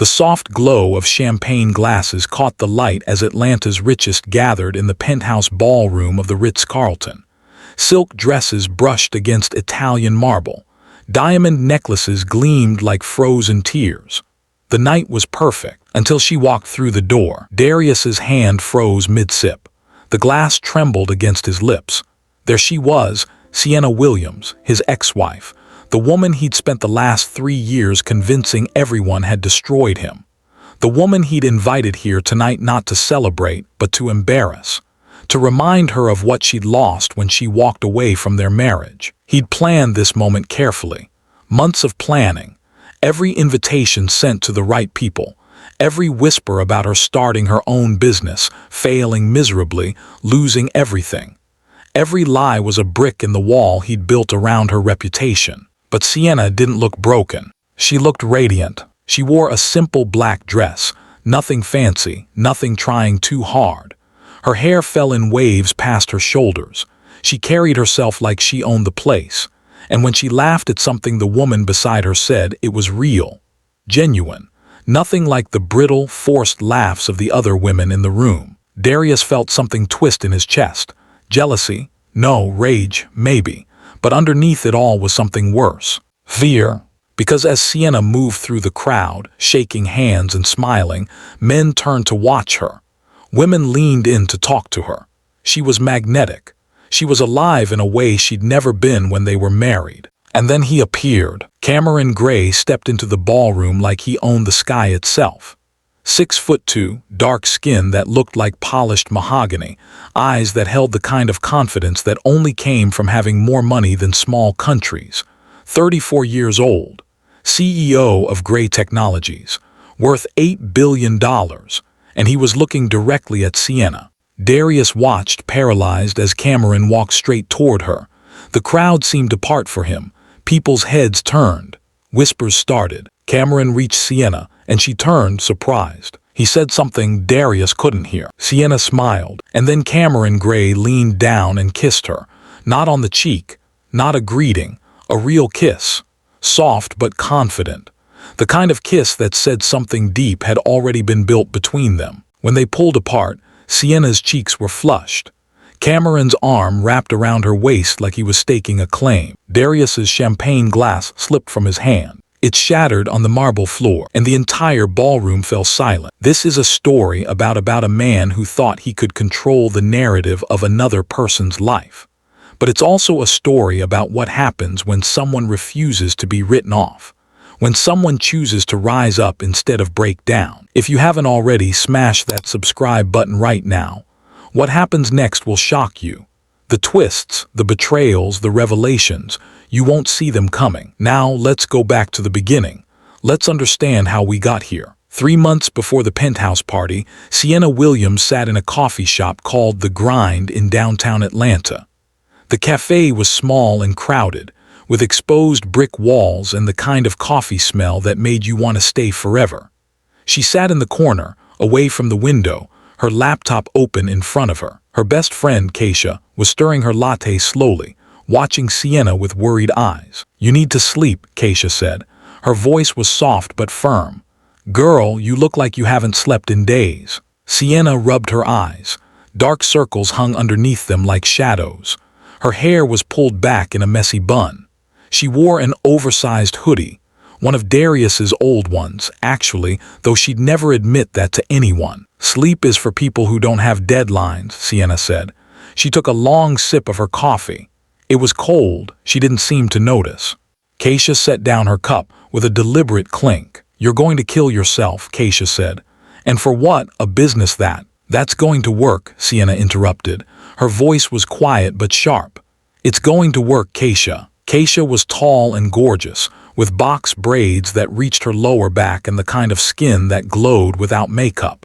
The soft glow of champagne glasses caught the light as Atlanta's richest gathered in the penthouse ballroom of the Ritz-Carlton. Silk dresses brushed against Italian marble. Diamond necklaces gleamed like frozen tears. The night was perfect until she walked through the door. Darius's hand froze mid-sip. The glass trembled against his lips. There she was, Sienna Williams, his ex-wife, the woman he'd spent the last 3 years convincing everyone had destroyed him. The woman he'd invited here tonight not to celebrate, but to embarrass. To remind her of what she'd lost when she walked away from their marriage. He'd planned this moment carefully. Months of planning. Every invitation sent to the right people. Every whisper about her starting her own business, failing miserably, losing everything. Every lie was a brick in the wall he'd built around her reputation. But Sienna didn't look broken. She looked radiant. She wore a simple black dress, nothing fancy, nothing trying too hard. Her hair fell in waves past her shoulders. She carried herself like she owned the place. And when she laughed at something the woman beside her said, it was real, genuine, nothing like the brittle, forced laughs of the other women in the room. Darius felt something twist in his chest. Jealousy? No, rage, maybe. But underneath it all was something worse. Fear. Because as Sienna moved through the crowd, shaking hands and smiling, men turned to watch her. Women leaned in to talk to her. She was magnetic. She was alive in a way she'd never been when they were married. And then he appeared. Cameron Gray stepped into the ballroom like he owned the sky itself. 6'2", dark skin that looked like polished mahogany, eyes that held the kind of confidence that only came from having more money than small countries. 34 years old, CEO of Gray Technologies, worth $8 billion, and he was looking directly at Sienna. Darius watched, paralyzed, as Cameron walked straight toward her. The crowd seemed to part for him. People's heads turned. Whispers started. Cameron reached Sienna, and she turned, surprised. He said something Darius couldn't hear. Sienna smiled, and then Cameron Gray leaned down and kissed her. Not on the cheek, not a greeting, a real kiss. Soft but confident. The kind of kiss that said something deep had already been built between them. When they pulled apart, Sienna's cheeks were flushed. Cameron's arm wrapped around her waist like he was staking a claim. Darius's champagne glass slipped from his hand. It shattered on the marble floor, and the entire ballroom fell silent. This is a story about a man who thought he could control the narrative of another person's life. But it's also a story about what happens when someone refuses to be written off. When someone chooses to rise up instead of break down. If you haven't already, smash that subscribe button right now. What happens next will shock you. The twists, the betrayals, the revelations, you won't see them coming. Now let's go back to the beginning. Let's understand how we got here. 3 months before the penthouse party, Sienna Williams sat in a coffee shop called The Grind in downtown Atlanta. The cafe was small and crowded, with exposed brick walls and the kind of coffee smell that made you want to stay forever. She sat in the corner, away from the window, her laptop open in front of her. Her best friend, Keisha, was stirring her latte slowly, watching Sienna with worried eyes. "You need to sleep," Keisha said. Her voice was soft but firm. "Girl, you look like you haven't slept in days." Sienna rubbed her eyes. Dark circles hung underneath them like shadows. Her hair was pulled back in a messy bun. She wore an oversized hoodie, one of Darius's old ones, actually, though she'd never admit that to anyone. "Sleep is for people who don't have deadlines," Sienna said. She took a long sip of her coffee. It was cold. She didn't seem to notice. Keisha set down her cup with a deliberate clink. "You're going to kill yourself," Keisha said. "And for what? A business that." "That's going to work," Sienna interrupted. Her voice was quiet but sharp. "It's going to work, Keisha." Keisha was tall and gorgeous, with box braids that reached her lower back and the kind of skin that glowed without makeup.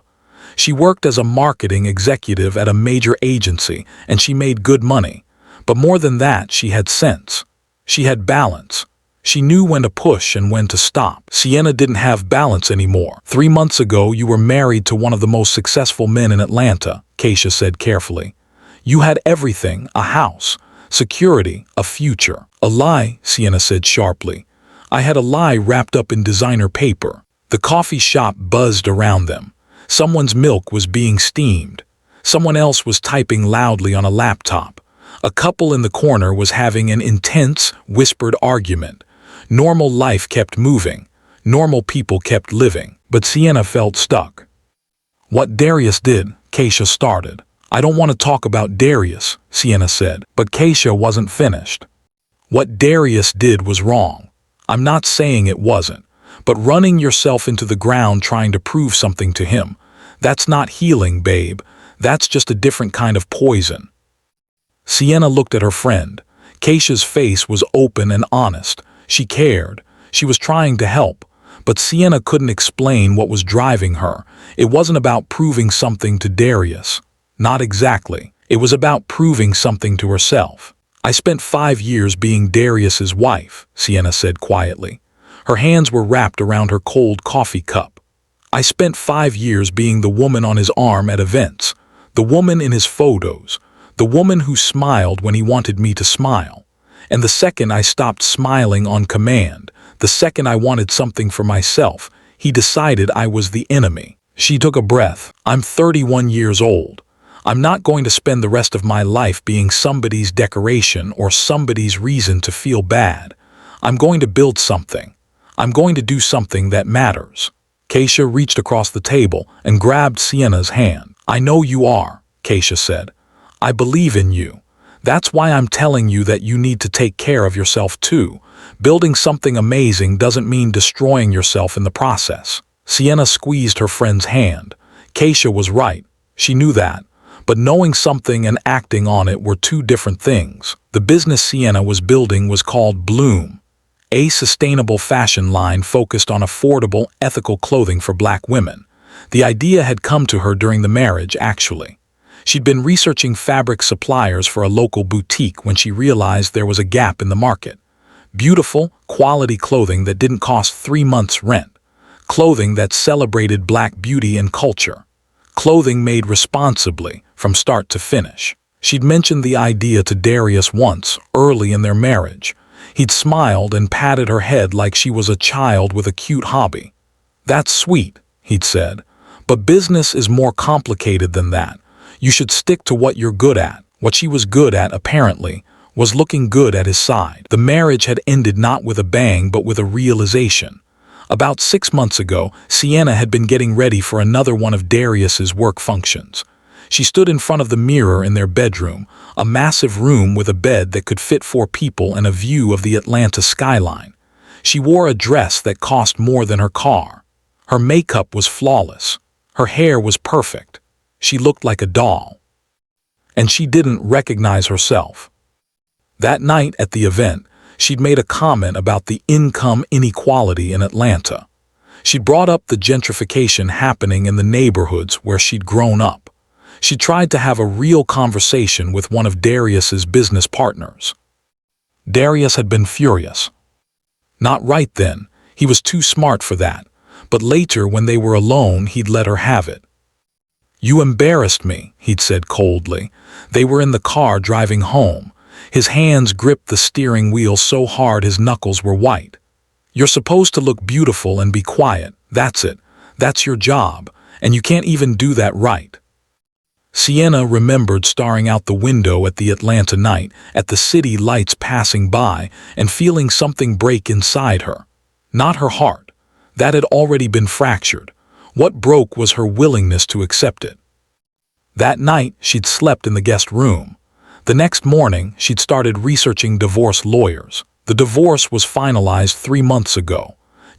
She worked as a marketing executive at a major agency, and she made good money. But more than that, she had sense. She had balance. She knew when to push and when to stop. Sienna didn't have balance anymore. 3 months ago, you were married to one of the most successful men in Atlanta, Keisha said carefully. You had everything, a house, security, a future. A lie, Sienna said sharply. I had a lie wrapped up in designer paper. The coffee shop buzzed around them. Someone's milk was being steamed. Someone else was typing loudly on a laptop. A couple in the corner was having an intense, whispered argument. Normal life kept moving. Normal people kept living. But Sienna felt stuck. "What Darius did," Keisha started. "I don't want to talk about Darius," Sienna said, but Keisha wasn't finished. "What Darius did was wrong. I'm not saying it wasn't, but running yourself into the ground trying to prove something to him, that's not healing, babe. That's just a different kind of poison." Sienna looked at her friend. Keisha's face was open and honest. She cared. She was trying to help. But Sienna couldn't explain what was driving her. It wasn't about proving something to Darius. Not exactly. It was about proving something to herself. "I spent 5 years being Darius's wife," Sienna said quietly. Her hands were wrapped around her cold coffee cup. "I spent 5 years being the woman on his arm at events, the woman in his photos, the woman who smiled when he wanted me to smile. And the second I stopped smiling on command, the second I wanted something for myself, he decided I was the enemy." She took a breath. "I'm 31 years old. I'm not going to spend the rest of my life being somebody's decoration or somebody's reason to feel bad. I'm going to build something. I'm going to do something that matters." Keisha reached across the table and grabbed Sienna's hand. "I know you are," Keisha said. "I believe in you. That's why I'm telling you that you need to take care of yourself too. Building something amazing doesn't mean destroying yourself in the process." Sienna squeezed her friend's hand. Keisha was right. She knew that. But knowing something and acting on it were two different things. The business Sienna was building was called Bloom, a sustainable fashion line focused on affordable, ethical clothing for Black women. The idea had come to her during the marriage, actually. She'd been researching fabric suppliers for a local boutique when she realized there was a gap in the market. Beautiful, quality clothing that didn't cost 3 months' rent. Clothing that celebrated Black beauty and culture. Clothing made responsibly, from start to finish. She'd mentioned the idea to Darius once, early in their marriage. He'd smiled and patted her head like she was a child with a cute hobby. "That's sweet," he'd said, "but business is more complicated than that. You should stick to what you're good at." What she was good at, apparently, was looking good at his side. The marriage had ended not with a bang but with a realization. About 6 months ago, Sienna had been getting ready for another one of Darius's work functions. She stood in front of the mirror in their bedroom, a massive room with a bed that could fit 4 people and a view of the Atlanta skyline. She wore a dress that cost more than her car. Her makeup was flawless. Her hair was perfect. She looked like a doll. And she didn't recognize herself. That night at the event, she'd made a comment about the income inequality in Atlanta. She'd brought up the gentrification happening in the neighborhoods where she'd grown up. She tried to have a real conversation with one of Darius's business partners. Darius had been furious. Not right then, he was too smart for that, but later when they were alone he'd let her have it. "You embarrassed me," he'd said coldly. They were in the car driving home. His hands gripped the steering wheel so hard his knuckles were white. "You're supposed to look beautiful and be quiet. That's it. That's your job. And you can't even do that right." Sienna remembered staring out the window at the Atlanta night, at the city lights passing by, and feeling something break inside her. Not her heart. That had already been fractured. What broke was her willingness to accept it. That night, she'd slept in the guest room. The next morning, she'd started researching divorce lawyers. The divorce was finalized 3 months ago.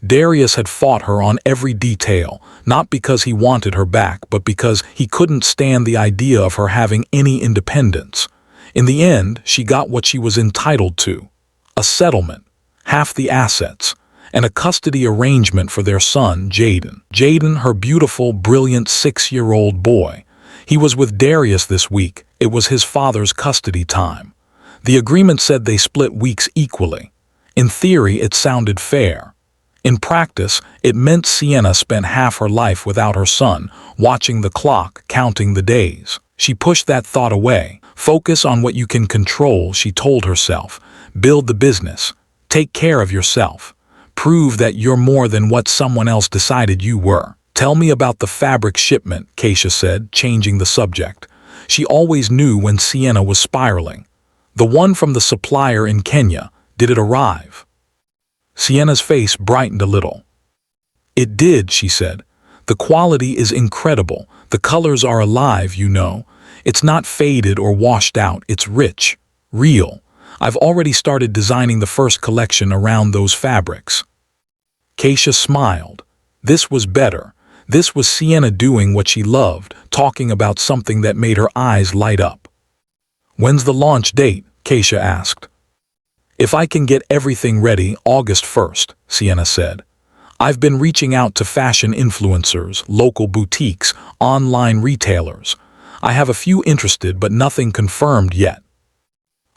Darius had fought her on every detail, not because he wanted her back, but because he couldn't stand the idea of her having any independence. In the end, she got what she was entitled to: a settlement, half the assets, and a custody arrangement for their son, Jaden. Jaden, her beautiful, brilliant 6-year-old boy. He was with Darius this week. It was his father's custody time. The agreement said they split weeks equally. In theory, it sounded fair. In practice, it meant Sienna spent half her life without her son, watching the clock, counting the days. She pushed that thought away. Focus on what you can control, she told herself. Build the business. Take care of yourself. Prove that you're more than what someone else decided you were. Tell me about the fabric shipment, Keisha said, changing the subject. She always knew when Sienna was spiraling. The one from the supplier in Kenya, did it arrive? Sienna's face brightened a little. It did, she said. The quality is incredible. The colors are alive, you know. It's not faded or washed out. It's rich, real. I've already started designing the first collection around those fabrics. Keisha smiled. This was better. This was Sienna doing what she loved, talking about something that made her eyes light up. When's the launch date? Keisha asked. If I can get everything ready, August 1st, Sienna said. I've been reaching out to fashion influencers, local boutiques, online retailers. I have a few interested but nothing confirmed yet.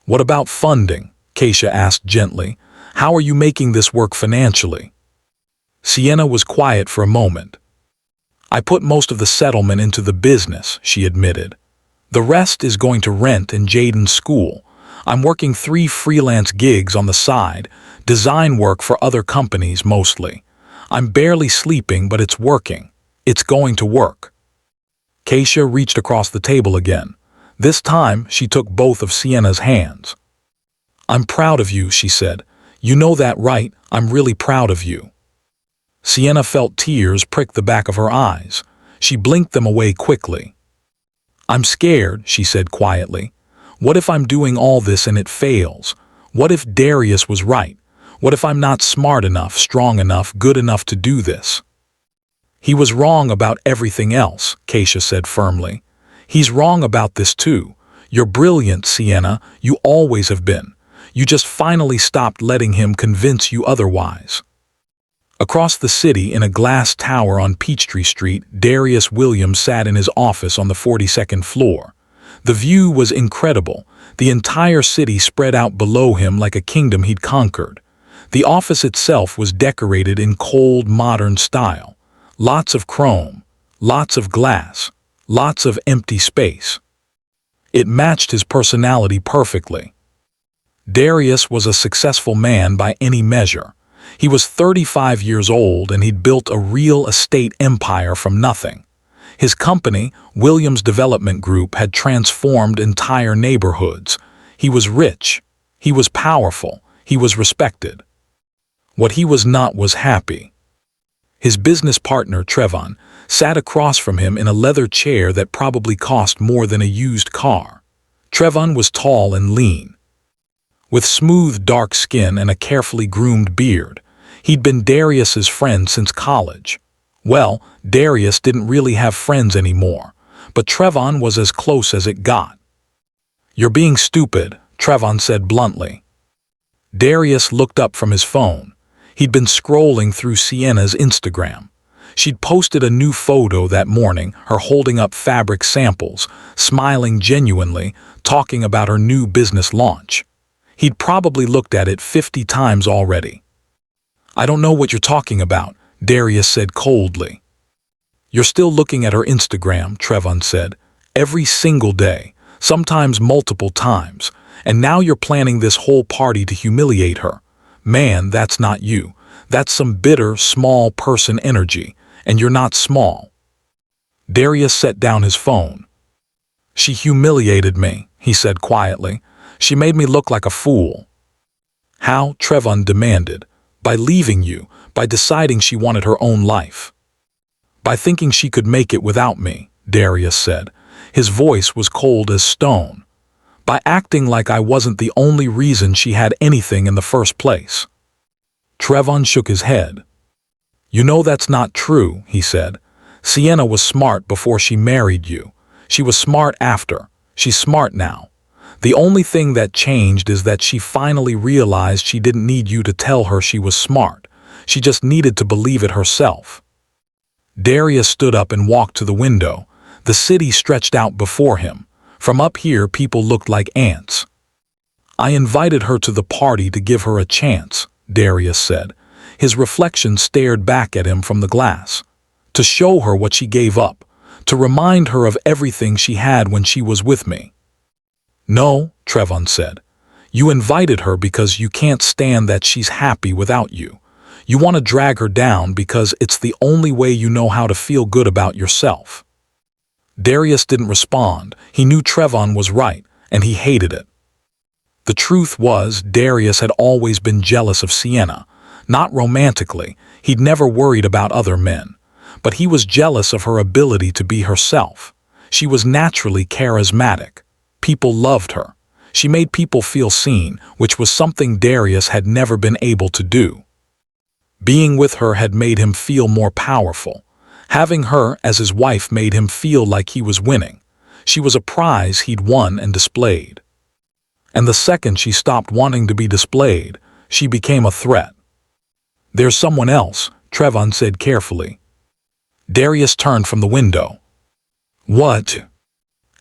What about funding? Keisha asked gently. How are you making this work financially? Sienna was quiet for a moment. I put most of the settlement into the business, she admitted. The rest is going to rent and Jaden's school. I'm working 3 freelance gigs on the side, design work for other companies mostly. I'm barely sleeping, but it's working. It's going to work. Keisha reached across the table again. This time, she took both of Sienna's hands. I'm proud of you, she said. You know that, right? I'm really proud of you. Sienna felt tears prick the back of her eyes. She blinked them away quickly. I'm scared, she said quietly. What if I'm doing all this and it fails? What if Darius was right? What if I'm not smart enough, strong enough, good enough to do this? He was wrong about everything else, Keisha said firmly. He's wrong about this too. You're brilliant, Sienna. You always have been. You just finally stopped letting him convince you otherwise. Across the city, in a glass tower on Peachtree Street, Darius Williams sat in his office on the 42nd floor. The view was incredible. The entire city spread out below him like a kingdom he'd conquered. The office itself was decorated in cold, modern style. Lots of chrome, lots of glass, lots of empty space. It matched his personality perfectly. Darius was a successful man by any measure. He was 35 years old and he'd built a real estate empire from nothing. His company, Williams Development Group, had transformed entire neighborhoods. He was rich. He was powerful. He was respected. What he was not was happy. His business partner, Trevon, sat across from him in a leather chair that probably cost more than a used car. Trevon was tall and lean, with smooth, dark skin and a carefully groomed beard. He'd been Darius's friend since college. Well, Darius didn't really have friends anymore, but Trevon was as close as it got. You're being stupid, Trevon said bluntly. Darius looked up from his phone. He'd been scrolling through Sienna's Instagram. She'd posted a new photo that morning, her holding up fabric samples, smiling genuinely, talking about her new business launch. He'd probably looked at it 50 times already. I don't know what you're talking about, Darius said coldly. You're still looking at her Instagram, Trevon said. Every single day, sometimes multiple times, and now you're planning this whole party to humiliate her. Man, that's not you. That's some bitter, small person energy, and you're not small. Darius set down his phone. She humiliated me, he said quietly. She made me look like a fool. How? Trevon demanded. By leaving you, by deciding she wanted her own life. By thinking she could make it without me, Darius said. His voice was cold as stone. By acting like I wasn't the only reason she had anything in the first place. Trevon shook his head. You know that's not true, he said. Sienna was smart before she married you. She was smart after. She's smart now. The only thing that changed is that she finally realized she didn't need you to tell her she was smart. She just needed to believe it herself. Darius stood up and walked to the window. The city stretched out before him. From up here, people looked like ants. I invited her to the party to give her a chance, Darius said. His reflection stared back at him from the glass. To show her what she gave up. To remind her of everything she had when she was with me. No, Trevon said. You invited her because you can't stand that she's happy without you. You want to drag her down because it's the only way you know how to feel good about yourself." Darius didn't respond. He knew Trevon was right, and he hated it. The truth was, Darius had always been jealous of Sienna. Not romantically, he'd never worried about other men. But he was jealous of her ability to be herself. She was naturally charismatic. People loved her. She made people feel seen, which was something Darius had never been able to do. Being with her had made him feel more powerful. Having her as his wife made him feel like he was winning. She was a prize he'd won and displayed. And the second she stopped wanting to be displayed, she became a threat. "There's someone else," Trevon said carefully. Darius turned from the window. "What?"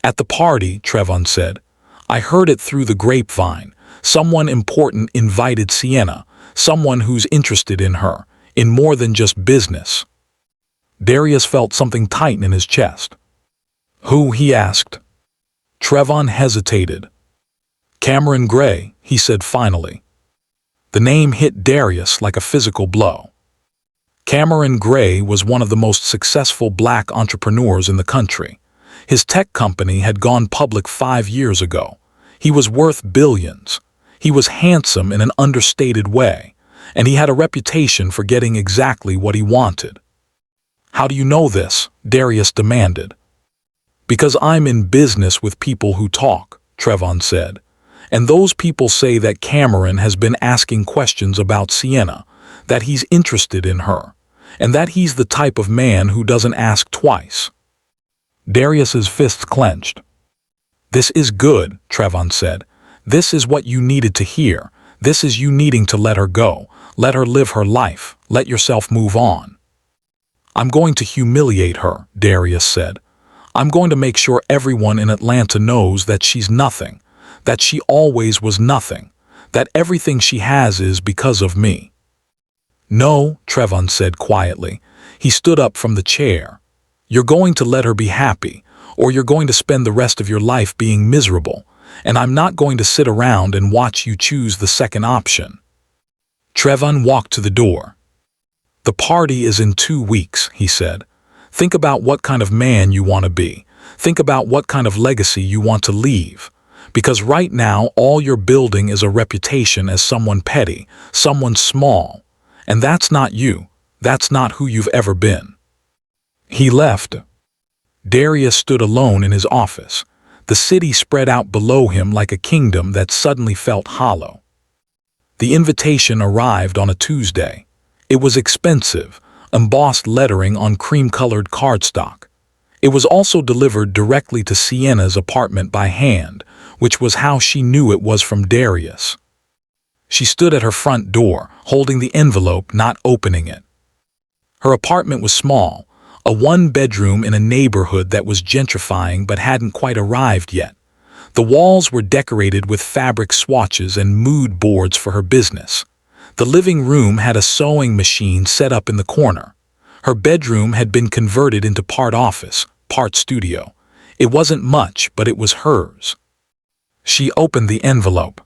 "At the party," Trevon said. "I heard it through the grapevine. Someone important invited Sienna, someone who's interested in her, in more than just business." Darius felt something tighten in his chest. "Who?" he asked. Trevon hesitated. "Cameron Gray," he said finally. The name hit Darius like a physical blow. Cameron Gray was one of the most successful black entrepreneurs in the country. His tech company had gone public 5 years ago. He was worth billions. He was handsome in an understated way, and he had a reputation for getting exactly what he wanted. "How do you know this?" Darius demanded. "Because I'm in business with people who talk," Trevon said. "And those people say that Cameron has been asking questions about Sienna, that he's interested in her, and that he's the type of man who doesn't ask twice." Darius's fists clenched. "This is good," Trevon said. "This is what you needed to hear. This is you needing to let her go. Let her live her life. Let yourself move on." "I'm going to humiliate her," Darius said. "I'm going to make sure everyone in Atlanta knows that she's nothing, that she always was nothing, that everything she has is because of me." "No," Trevon said quietly. He stood up from the chair. "You're going to let her be happy, or you're going to spend the rest of your life being miserable, and I'm not going to sit around and watch you choose the second option." Trevon walked to the door. "The party is in 2 weeks," he said. "Think about what kind of man you want to be. Think about what kind of legacy you want to leave. Because right now, all you're building is a reputation as someone petty, someone small. And that's not you. That's not who you've ever been." He left. Darius stood alone in his office. The city spread out below him like a kingdom that suddenly felt hollow. The invitation arrived on a Tuesday. It was expensive, embossed lettering on cream-colored cardstock. It was also delivered directly to Sienna's apartment by hand, which was how she knew it was from Darius. She stood at her front door, holding the envelope, not opening it. Her apartment was small, a one-bedroom in a neighborhood that was gentrifying but hadn't quite arrived yet. The walls were decorated with fabric swatches and mood boards for her business. The living room had a sewing machine set up in the corner. Her bedroom had been converted into part office, part studio. It wasn't much, but it was hers. She opened the envelope.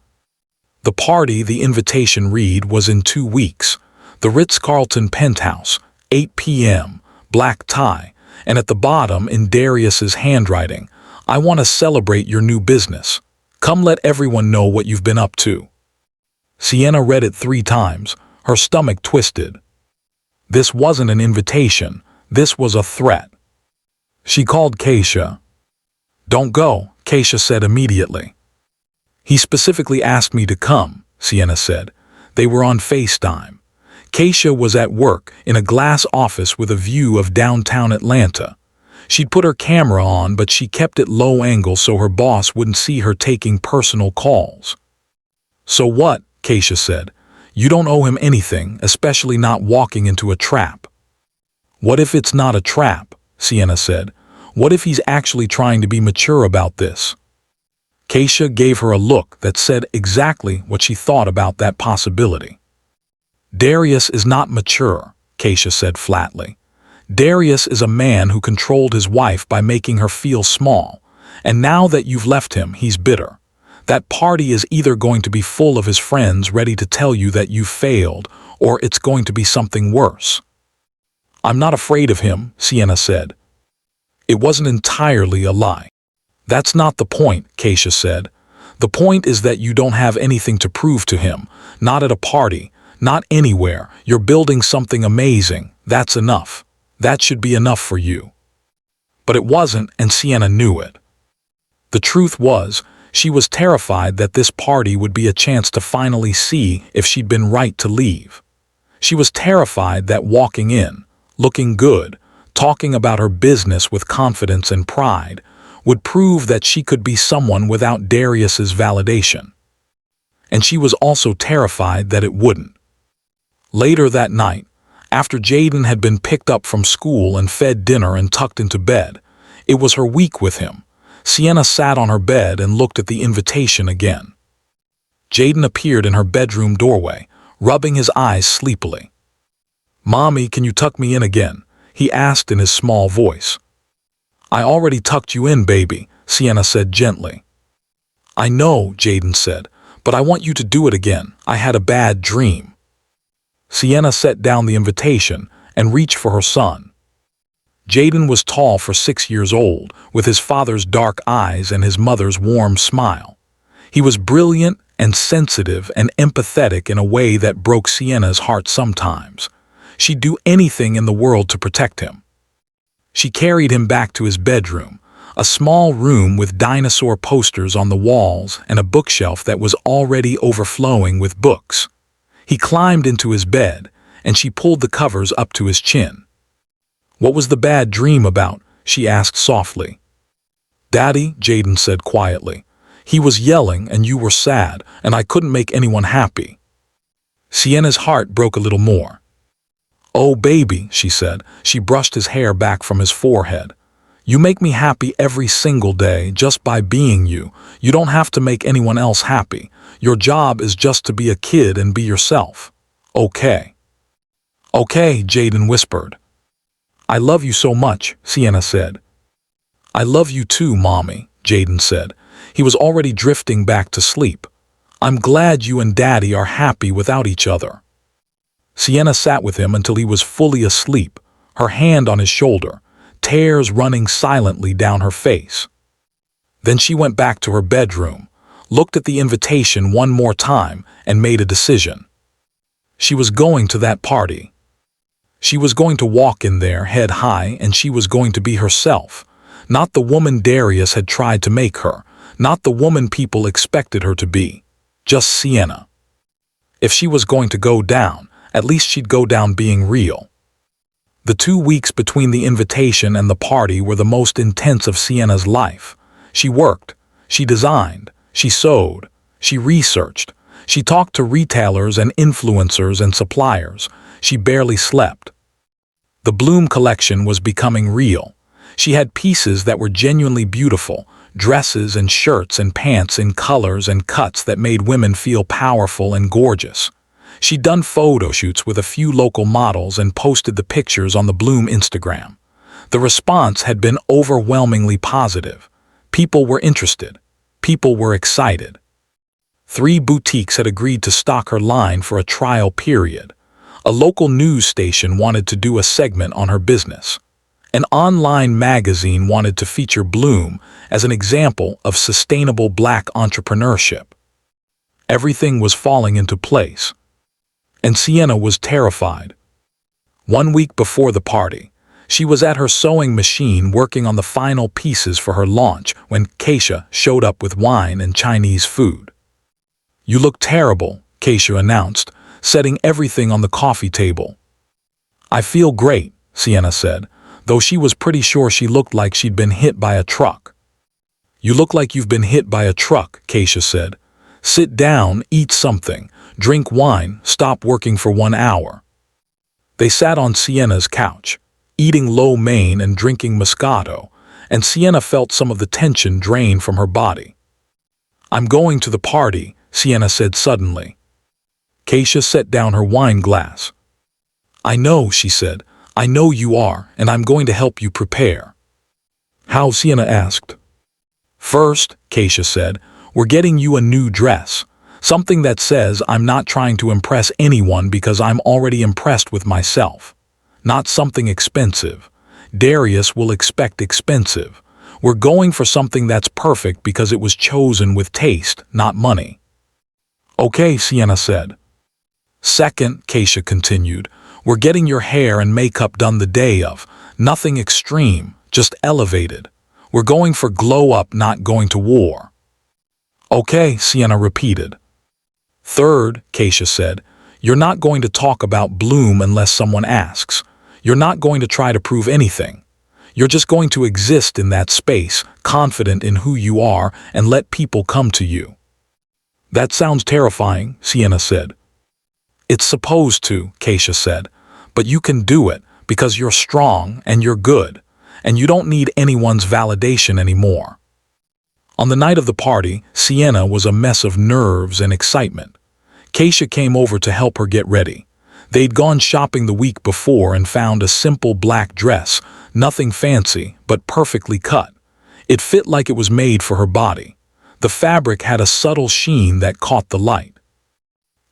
The party, the invitation read, was in 2 weeks. The Ritz-Carlton penthouse, 8 p.m., black tie, and at the bottom, in Darius's handwriting, "I want to celebrate your new business. Come let everyone know what you've been up to." Sienna read it 3 times, her stomach twisted. This wasn't an invitation, this was a threat. She called Keisha. "Don't go," Keisha said immediately. "He specifically asked me to come," Sienna said. They were on FaceTime. Keisha was at work in a glass office with a view of downtown Atlanta. She'd put her camera on, but she kept it low angle so her boss wouldn't see her taking personal calls. "So what?" Keisha said. "You don't owe him anything, especially not walking into a trap." "What if it's not a trap?" Sienna said. "What if he's actually trying to be mature about this?" Keisha gave her a look that said exactly what she thought about that possibility. "Darius is not mature," Keisha said flatly. "Darius is a man who controlled his wife by making her feel small, and now that you've left him, he's bitter. That party is either going to be full of his friends ready to tell you that you failed, or it's going to be something worse. I'm not afraid of him, Sienna said. It wasn't entirely a lie. That's not the point, Keisha said. The point is that you don't have anything to prove to him, not at a party, not anywhere. You're building something amazing. That's enough. That should be enough for you. But it wasn't, and Sienna knew it. The truth was, she was terrified that this party would be a chance to finally see if she'd been right to leave. She was terrified that walking in, looking good, talking about her business with confidence and pride, would prove that she could be someone without Darius's validation. And she was also terrified that it wouldn't. Later that night, after Jaden had been picked up from school and fed dinner and tucked into bed, it was her week with him. Sienna sat on her bed and looked at the invitation again. Jaden appeared in her bedroom doorway, rubbing his eyes sleepily. "Mommy, can you tuck me in again?" he asked in his small voice. "I already tucked you in, baby," Sienna said gently. "I know," Jaden said, "but I want you to do it again. I had a bad dream." Sienna set down the invitation and reached for her son. Jaden was tall for 6 years old, with his father's dark eyes and his mother's warm smile. He was brilliant and sensitive and empathetic in a way that broke Sienna's heart sometimes. She'd do anything in the world to protect him. She carried him back to his bedroom, a small room with dinosaur posters on the walls and a bookshelf that was already overflowing with books. He climbed into his bed, and she pulled the covers up to his chin. "What was the bad dream about?" she asked softly. "Daddy," Jaden said quietly, "he was yelling and you were sad, and I couldn't make anyone happy." Sienna's heart broke a little more. "Oh, baby," she said. She brushed his hair back from his forehead. "You make me happy every single day just by being you. You don't have to make anyone else happy. Your job is just to be a kid and be yourself. Okay." "Okay," Jaden whispered. "I love you so much," Sienna said. "I love you too, Mommy," Jaden said. He was already drifting back to sleep. "I'm glad you and Daddy are happy without each other." Sienna sat with him until he was fully asleep, her hand on his shoulder, tears running silently down her face. Then she went back to her bedroom, looked at the invitation one more time, and made a decision. She was going to that party. She was going to walk in there head high, and she was going to be herself, not the woman Darius had tried to make her, not the woman people expected her to be, just Sienna. If she was going to go down, at least she'd go down being real. The 2 weeks between the invitation and the party were the most intense of Sienna's life. She worked, she designed, she sewed, she researched, she talked to retailers and influencers and suppliers. She barely slept. The Bloom collection was becoming real. She had pieces that were genuinely beautiful, dresses and shirts and pants in colors and cuts that made women feel powerful and gorgeous. She'd done photo shoots with a few local models and posted the pictures on the Bloom Instagram. The response had been overwhelmingly positive. People were interested. People were excited. 3 boutiques had agreed to stock her line for a trial period. A local news station wanted to do a segment on her business. An online magazine wanted to feature Bloom as an example of sustainable Black entrepreneurship. Everything was falling into place. And Sienna was terrified. 1 week before the party, she was at her sewing machine working on the final pieces for her launch when Keisha showed up with wine and Chinese food. "You look terrible," Keisha announced, setting everything on the coffee table. "I feel great," Sienna said, though she was pretty sure she looked like she'd been hit by a truck. "You look like you've been hit by a truck," Keisha said. "Sit down, eat something, drink wine, stop working for 1 hour." They sat on Sienna's couch, eating lo mein and drinking Moscato, and Sienna felt some of the tension drain from her body. "I'm going to the party," Sienna said suddenly. Keisha set down her wine glass. "I know," she said. "I know you are, and I'm going to help you prepare." "How?" Sienna asked. "First," Keisha said, We're getting you a new dress. Something that says I'm not trying to impress anyone because I'm already impressed with myself. Not something expensive. Darius will expect expensive. We're going for something that's perfect because it was chosen with taste, not money." "Okay," Sienna said. "Second," Keisha continued, "we're getting your hair and makeup done the day of. Nothing extreme, just elevated. We're going for glow up, not going to war." "Okay," Sienna repeated. "Third," Keisha said, "you're not going to talk about Bloom unless someone asks. You're not going to try to prove anything. You're just going to exist in that space, confident in who you are, and let people come to you." "That sounds terrifying," Sienna said. "It's supposed to," Keisha said, "but you can do it because you're strong and you're good, and you don't need anyone's validation anymore." On the night of the party, Sienna was a mess of nerves and excitement. Keisha came over to help her get ready. They'd gone shopping the week before and found a simple black dress, nothing fancy, but perfectly cut. It fit like it was made for her body. The fabric had a subtle sheen that caught the light.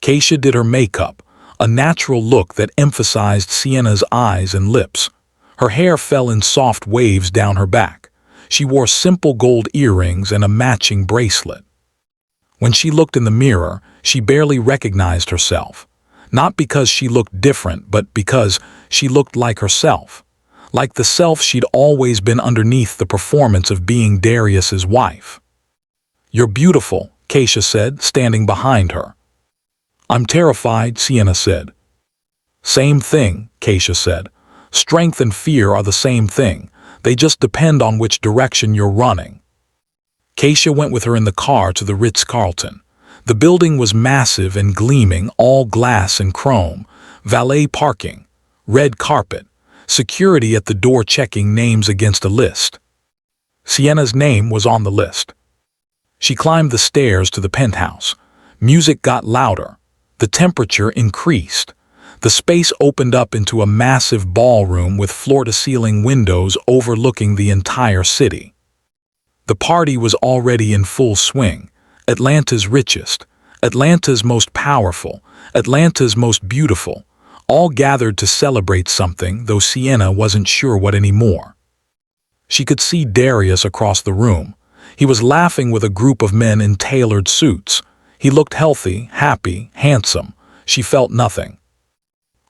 Keisha did her makeup, a natural look that emphasized Sienna's eyes and lips. Her hair fell in soft waves down her back. She wore simple gold earrings and a matching bracelet. When she looked in the mirror, she barely recognized herself. Not because she looked different, but because she looked like herself. Like the self she'd always been underneath the performance of being Darius's wife. "You're beautiful," Keisha said, standing behind her. "I'm terrified," Sienna said. "Same thing," Keisha said. "Strength and fear are the same thing. They just depend on which direction you're running." Keisha went with her in the car to the Ritz-Carlton. The building was massive and gleaming, all glass and chrome. Valet parking, red carpet, security at the door checking names against a list. Sienna's name was on the list. She climbed the stairs to the penthouse. Music got louder. The temperature increased. The space opened up into a massive ballroom with floor-to-ceiling windows overlooking the entire city. The party was already in full swing. Atlanta's richest, Atlanta's most powerful, Atlanta's most beautiful, all gathered to celebrate something, though Sienna wasn't sure what anymore. She could see Darius across the room. He was laughing with a group of men in tailored suits. He looked healthy, happy, handsome. She felt nothing.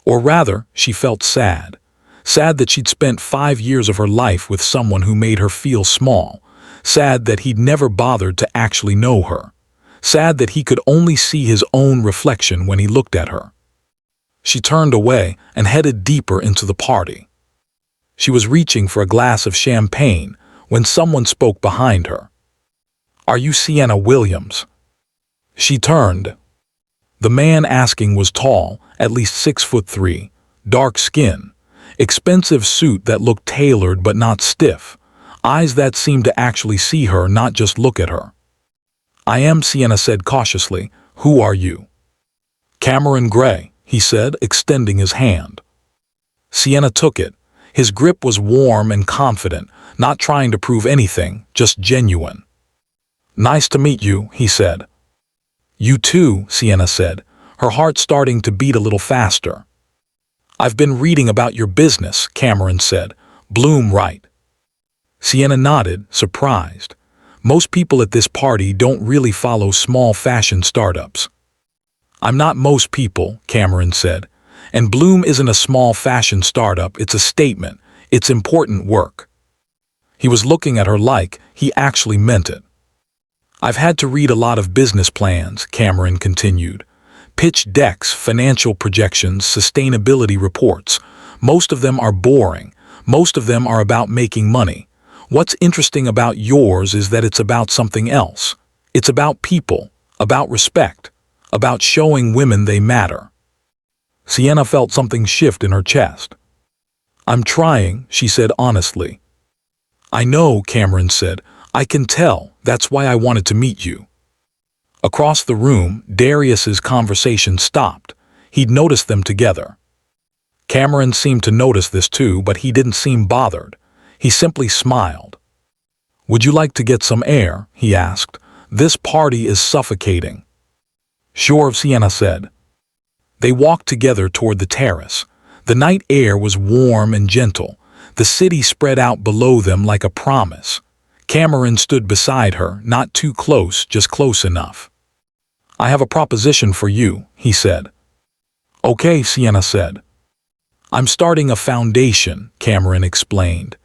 Or rather, she felt sad. Sad that she'd spent 5 years of her life with someone who made her feel small. Sad that he'd never bothered to actually know her. Sad that he could only see his own reflection when he looked at her. She turned away and headed deeper into the party. She was reaching for a glass of champagne when someone spoke behind her. "Are you Sienna Williams?" She turned. The man asking was tall, at least 6'3", dark skin, expensive suit that looked tailored but not stiff, eyes that seemed to actually see her, not just look at her. "I am," Sienna said cautiously. "Who are you?" "Cameron Gray," he said, extending his hand. Sienna took it. His grip was warm and confident, not trying to prove anything, just genuine. "Nice to meet you," he said. "You too," Sienna said, her heart starting to beat a little faster. "I've been reading about your business," Cameron said. "Bloom, right?" Sienna nodded, surprised. Most people at this party don't really follow small fashion startups. "I'm not most people," Cameron said. "And Bloom isn't a small fashion startup, it's a statement. It's important work." He was looking at her like he actually meant it. "I've had to read a lot of business plans," Cameron continued. "Pitch decks, financial projections, sustainability reports. Most of them are boring. Most of them are about making money. What's interesting about yours is that it's about something else. It's about people, about respect, about showing women they matter." Sienna felt something shift in her chest. "I'm trying," she said honestly. "I know," Cameron said. "I can tell. That's why I wanted to meet you." Across the room, Darius's conversation stopped. He'd noticed them together. Cameron seemed to notice this too, but he didn't seem bothered. He simply smiled. "Would you like to get some air?" he asked. This party is suffocating. Sure, Sienna said. They walked together toward the terrace. The night air was warm and gentle. The city spread out below them like a promise. Cameron stood beside her, not too close, just close enough. I have a proposition for you, he said. Okay, Sienna said. I'm starting a foundation, Cameron explained.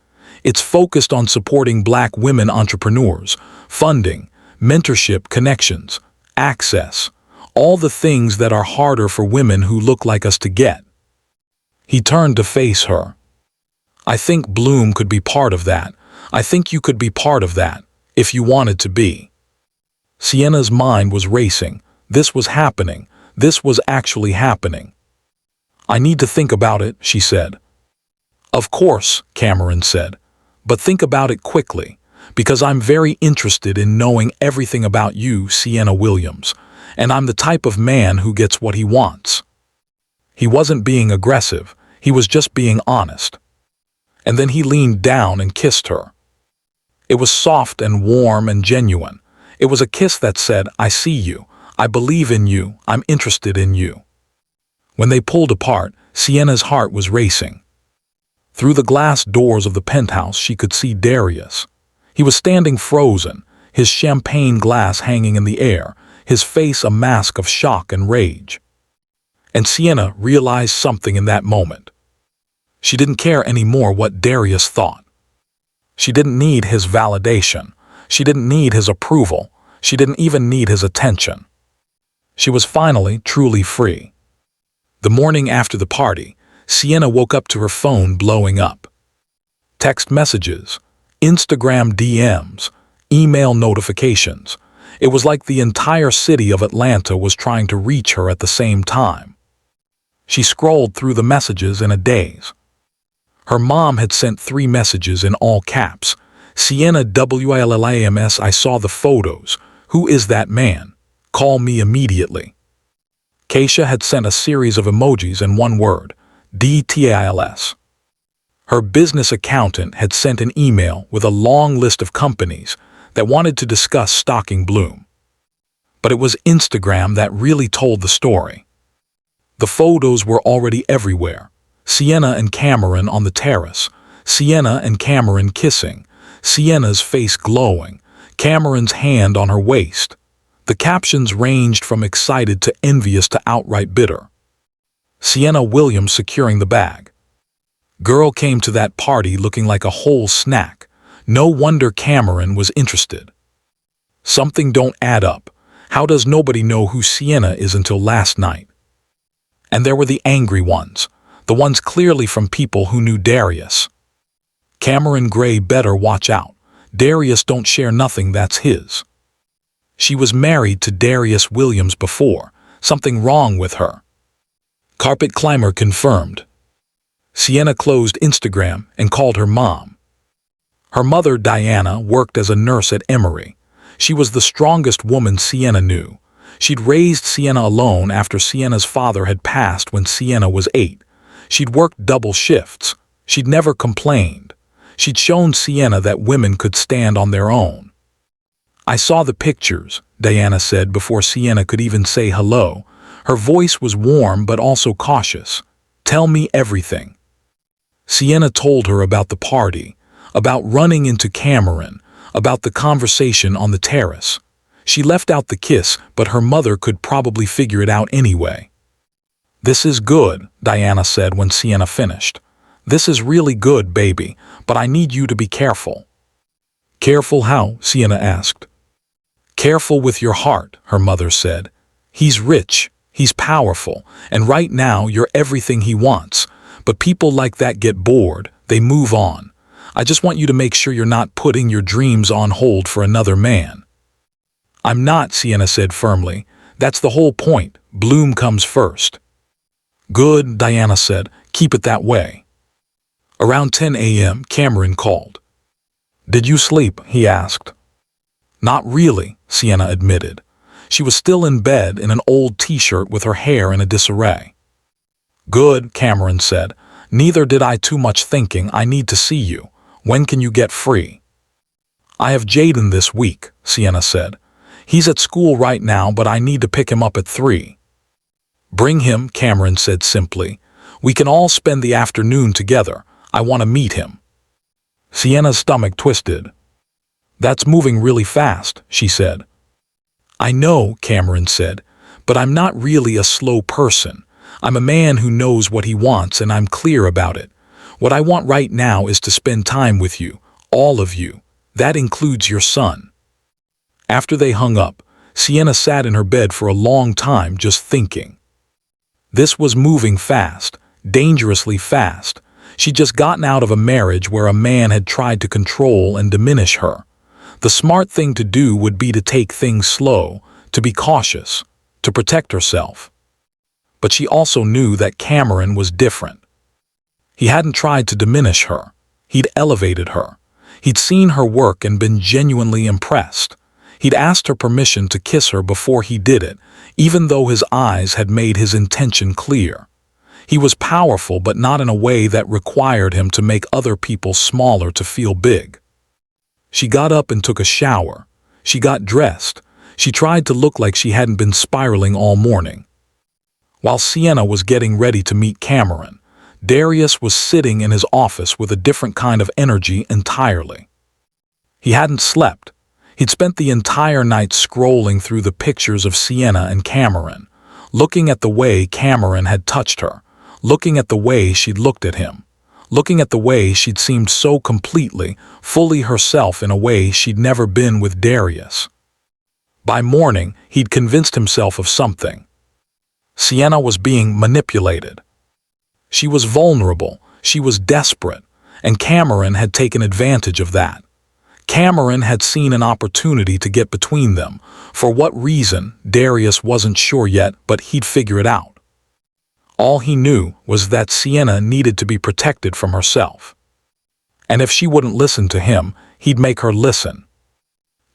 It's focused on supporting Black women entrepreneurs, funding, mentorship, connections, access, all the things that are harder for women who look like us to get. He turned to face her. I think Bloom could be part of that. I think you could be part of that, if you wanted to be. Sienna's mind was racing. This was happening. This was actually happening. I need to think about it, she said. Of course, Cameron said, but think about it quickly, because I'm very interested in knowing everything about you, Sienna Williams, and I'm the type of man who gets what he wants. He wasn't being aggressive, he was just being honest. And then he leaned down and kissed her. It was soft and warm and genuine. It was a kiss that said, I see you, I believe in you, I'm interested in you. When they pulled apart, Sienna's heart was racing. Through the glass doors of the penthouse she could see Darius. He was standing frozen, his champagne glass hanging in the air, his face a mask of shock and rage. And Sienna realized something in that moment. She didn't care anymore what Darius thought. She didn't need his validation. She didn't need his approval. She didn't even need his attention. She was finally truly free. The morning after the party, Sienna woke up to her phone blowing up. Text messages, Instagram DMs, email notifications. It was like the entire city of Atlanta was trying to reach her at the same time. She scrolled through the messages in a daze. Her mom had sent 3 messages in all caps. Sienna WILLAMS, I saw the photos. Who is that man? Call me immediately. Keisha had sent a series of emojis and one word, DTILS. Her business accountant had sent an email with a long list of companies that wanted to discuss stalking Bloom. But it was Instagram that really told the story. The photos were already everywhere. Sienna and Cameron on the terrace, Sienna and Cameron kissing, Sienna's face glowing, Cameron's hand on her waist. The captions ranged from excited to envious to outright bitter. Sienna Williams securing the bag. Girl came to that party looking like a whole snack. No wonder Cameron was interested. Something don't add up. How does nobody know who Sienna is until last night? And there were the angry ones. The ones clearly from people who knew Darius. Cameron Gray better watch out. Darius don't share nothing that's his. She was married to Darius Williams before. Something wrong with her. Carpet climber confirmed. Sienna closed Instagram and called her mom. Her mother, Diana, worked as a nurse at Emory. She was the strongest woman Sienna knew. She'd raised Sienna alone after Sienna's father had passed when Sienna was 8. She'd worked double shifts. She'd never complained. She'd shown Sienna that women could stand on their own. I saw the pictures, Diana said before Sienna could even say hello. Her voice was warm but also cautious. Tell me everything. Sienna told her about the party, about running into Cameron, about the conversation on the terrace. She left out the kiss, but her mother could probably figure it out anyway. This is good, Diana said when Sienna finished. This is really good, baby, but I need you to be careful. Careful how? Sienna asked. Careful with your heart, her mother said. He's rich, he's powerful, and right now you're everything he wants. But people like that get bored, they move on. I just want you to make sure you're not putting your dreams on hold for another man. I'm not, Sienna said firmly. That's the whole point. Bloom comes first. Good, Diana said. Keep it that way. Around 10 a.m., Cameron called. Did you sleep? He asked. Not really, Sienna admitted. She was still in bed in an old t-shirt with her hair in a disarray. Good, Cameron said. Neither did I. Too much thinking. I need to see you. When can you get free? I have Jaden this week, Sienna said. He's at school right now, but I need to pick him up at 3. Bring him, Cameron said simply. We can all spend the afternoon together. I want to meet him. Sienna's stomach twisted. That's moving really fast, she said. I know, Cameron said, but I'm not really a slow person. I'm a man who knows what he wants and I'm clear about it. What I want right now is to spend time with you, all of you. That includes your son. After they hung up, Sienna sat in her bed for a long time just thinking. This was moving fast, dangerously fast. She'd just gotten out of a marriage where a man had tried to control and diminish her. The smart thing to do would be to take things slow, to be cautious, to protect herself. But she also knew that Cameron was different. He hadn't tried to diminish her. He'd elevated her. He'd seen her work and been genuinely impressed. He'd asked her permission to kiss her before he did it, even though his eyes had made his intention clear. He was powerful, but not in a way that required him to make other people smaller to feel big. She got up and took a shower. She got dressed. She tried to look like she hadn't been spiraling all morning. While Sienna was getting ready to meet Cameron, Darius was sitting in his office with a different kind of energy entirely. He hadn't slept. He'd spent the entire night scrolling through the pictures of Sienna and Cameron, looking at the way Cameron had touched her, looking at the way she'd looked at him, looking at the way she'd seemed so completely, fully herself in a way she'd never been with Darius. By morning, he'd convinced himself of something. Sienna was being manipulated. She was vulnerable, she was desperate, and Cameron had taken advantage of that. Cameron had seen an opportunity to get between them. For what reason, Darius wasn't sure yet, but he'd figure it out. All he knew was that Sienna needed to be protected from herself. And if she wouldn't listen to him, he'd make her listen.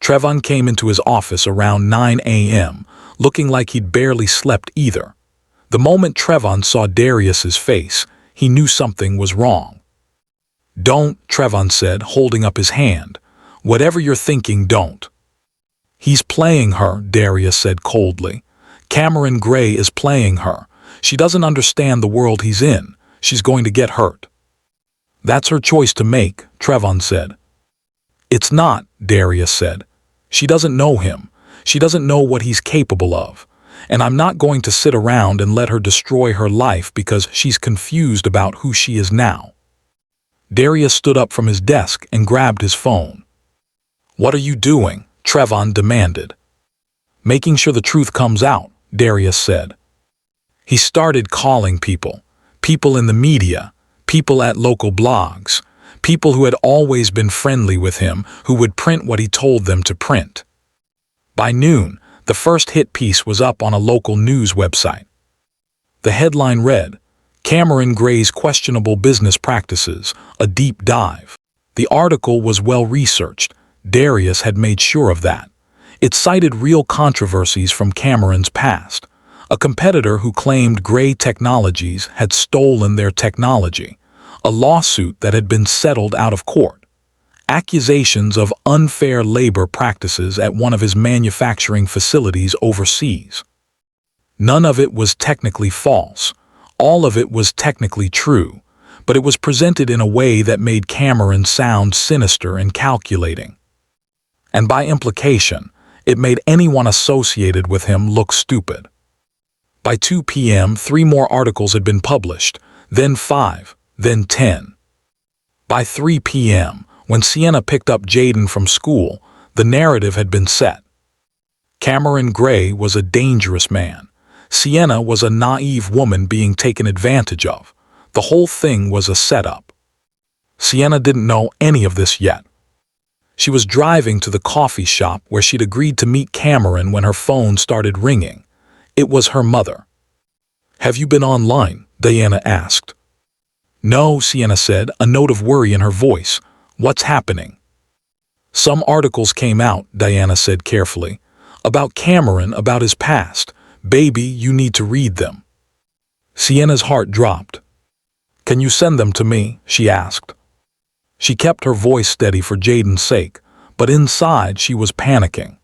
Trevon came into his office around 9 a.m., looking like he'd barely slept either. The moment Trevon saw Darius's face, he knew something was wrong. Don't, Trevon said, holding up his hand. Whatever you're thinking, don't. He's playing her, Darius said coldly. Cameron Gray is playing her. She doesn't understand the world he's in. She's going to get hurt. That's her choice to make, Trevon said. It's not, Darius said. She doesn't know him. She doesn't know what he's capable of. And I'm not going to sit around and let her destroy her life because she's confused about who she is now. Darius stood up from his desk and grabbed his phone. What are you doing? Trevon demanded. Making sure the truth comes out, Darius said. He started calling people in the media, people at local blogs, people who had always been friendly with him, who would print what he told them to print. By noon, the first hit piece was up on a local news website. The headline read, Cameron Gray's Questionable Business Practices, a Deep Dive. The article was well researched. Darius had made sure of that. It cited real controversies from Cameron's past. A competitor who claimed Gray Technologies had stolen their technology. A lawsuit that had been settled out of court. Accusations of unfair labor practices at one of his manufacturing facilities overseas. None of it was technically false. All of it was technically true, but it was presented in a way that made Cameron sound sinister and calculating. And by implication, it made anyone associated with him look stupid. By 2 p.m., 3 more articles had been published, then 5, then 10. By 3 p.m., when Sienna picked up Jaden from school, the narrative had been set. Cameron Gray was a dangerous man. Sienna was a naive woman being taken advantage of. The whole thing was a setup. Sienna didn't know any of this yet. She was driving to the coffee shop where she'd agreed to meet Cameron when her phone started ringing. It was her mother. Have you been online? Diana asked. No, Sienna said, a note of worry in her voice. What's happening? Some articles came out, Diana said carefully, about Cameron, about his past. Baby, you need to read them. Sienna's heart dropped. Can you send them to me? She asked. She kept her voice steady for Jaden's sake, but inside she was panicking.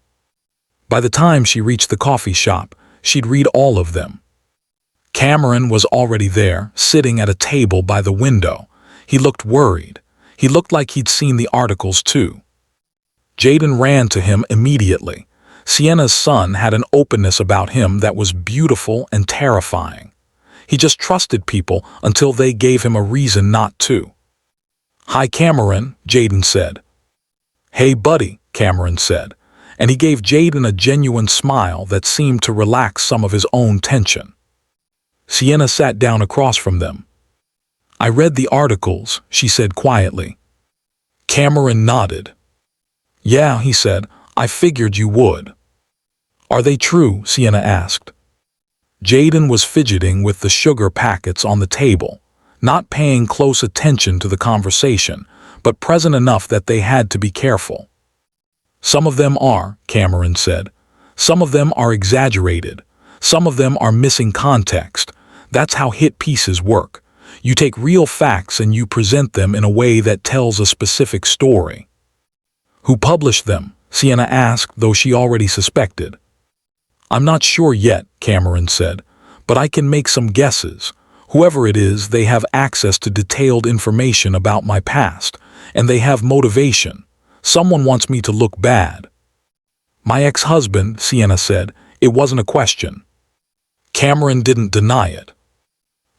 By the time she reached the coffee shop, she'd read all of them. Cameron was already there, sitting at a table by the window. He looked worried. He looked like he'd seen the articles too. Jaden ran to him immediately. Sienna's son had an openness about him that was beautiful and terrifying. He just trusted people until they gave him a reason not to. "Hi, Cameron," Jaden said. "Hey, buddy," Cameron said, and he gave Jaden a genuine smile that seemed to relax some of his own tension. Sienna sat down across from them. "I read the articles," she said quietly. Cameron nodded. "Yeah," he said, "I figured you would." "Are they true?" Sienna asked. Jaden was fidgeting with the sugar packets on the table, not paying close attention to the conversation, but present enough that they had to be careful. "Some of them are," Cameron said. "Some of them are exaggerated. Some of them are missing context. That's how hit pieces work. You take real facts and you present them in a way that tells a specific story." "Who published them?" Sienna asked, though she already suspected. "I'm not sure yet," Cameron said, "but I can make some guesses. Whoever it is, they have access to detailed information about my past, and they have motivation. Someone wants me to look bad." "My ex-husband," Sienna said. "It wasn't a question." Cameron didn't deny it.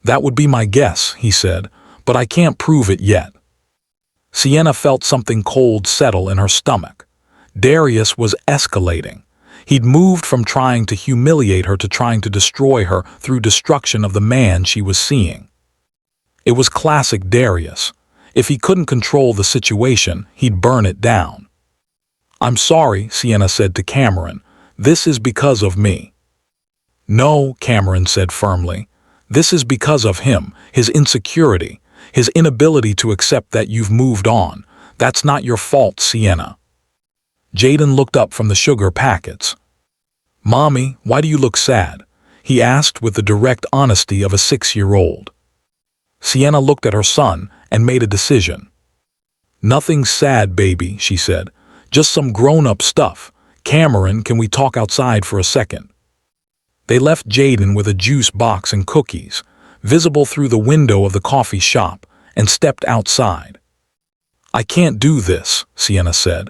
"That would be my guess," he said, "but I can't prove it yet." Sienna felt something cold settle in her stomach. Darius was escalating. He'd moved from trying to humiliate her to trying to destroy her through destruction of the man she was seeing. It was classic Darius. If he couldn't control the situation, he'd burn it down. "I'm sorry," Sienna said to Cameron. "This is because of me." "No," Cameron said firmly. "This is because of him, his insecurity, his inability to accept that you've moved on. That's not your fault, Sienna." Jaden looked up from the sugar packets. "Mommy, why do you look sad?" he asked with the direct honesty of a 6-year-old. Sienna looked at her son and made a decision. "Nothing sad, baby," she said. "Just some grown-up stuff. Cameron, can we talk outside for a second?" They left Jaden with a juice box and cookies, visible through the window of the coffee shop, and stepped outside. "I can't do this," Sienna said.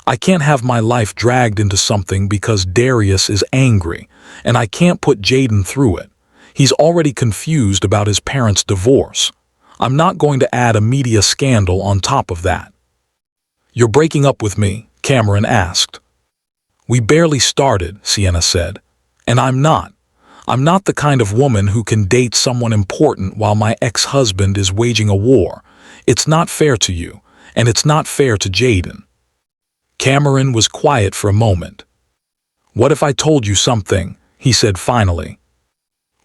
"I can't have my life dragged into something because Darius is angry, and I can't put Jaden through it. He's already confused about his parents' divorce. I'm not going to add a media scandal on top of that." "You're breaking up with me?" Cameron asked. "We barely started," Sienna said. "And I'm not. I'm not the kind of woman who can date someone important while my ex-husband is waging a war. It's not fair to you, and it's not fair to Jaden." Cameron was quiet for a moment. "What if I told you something?" he said finally.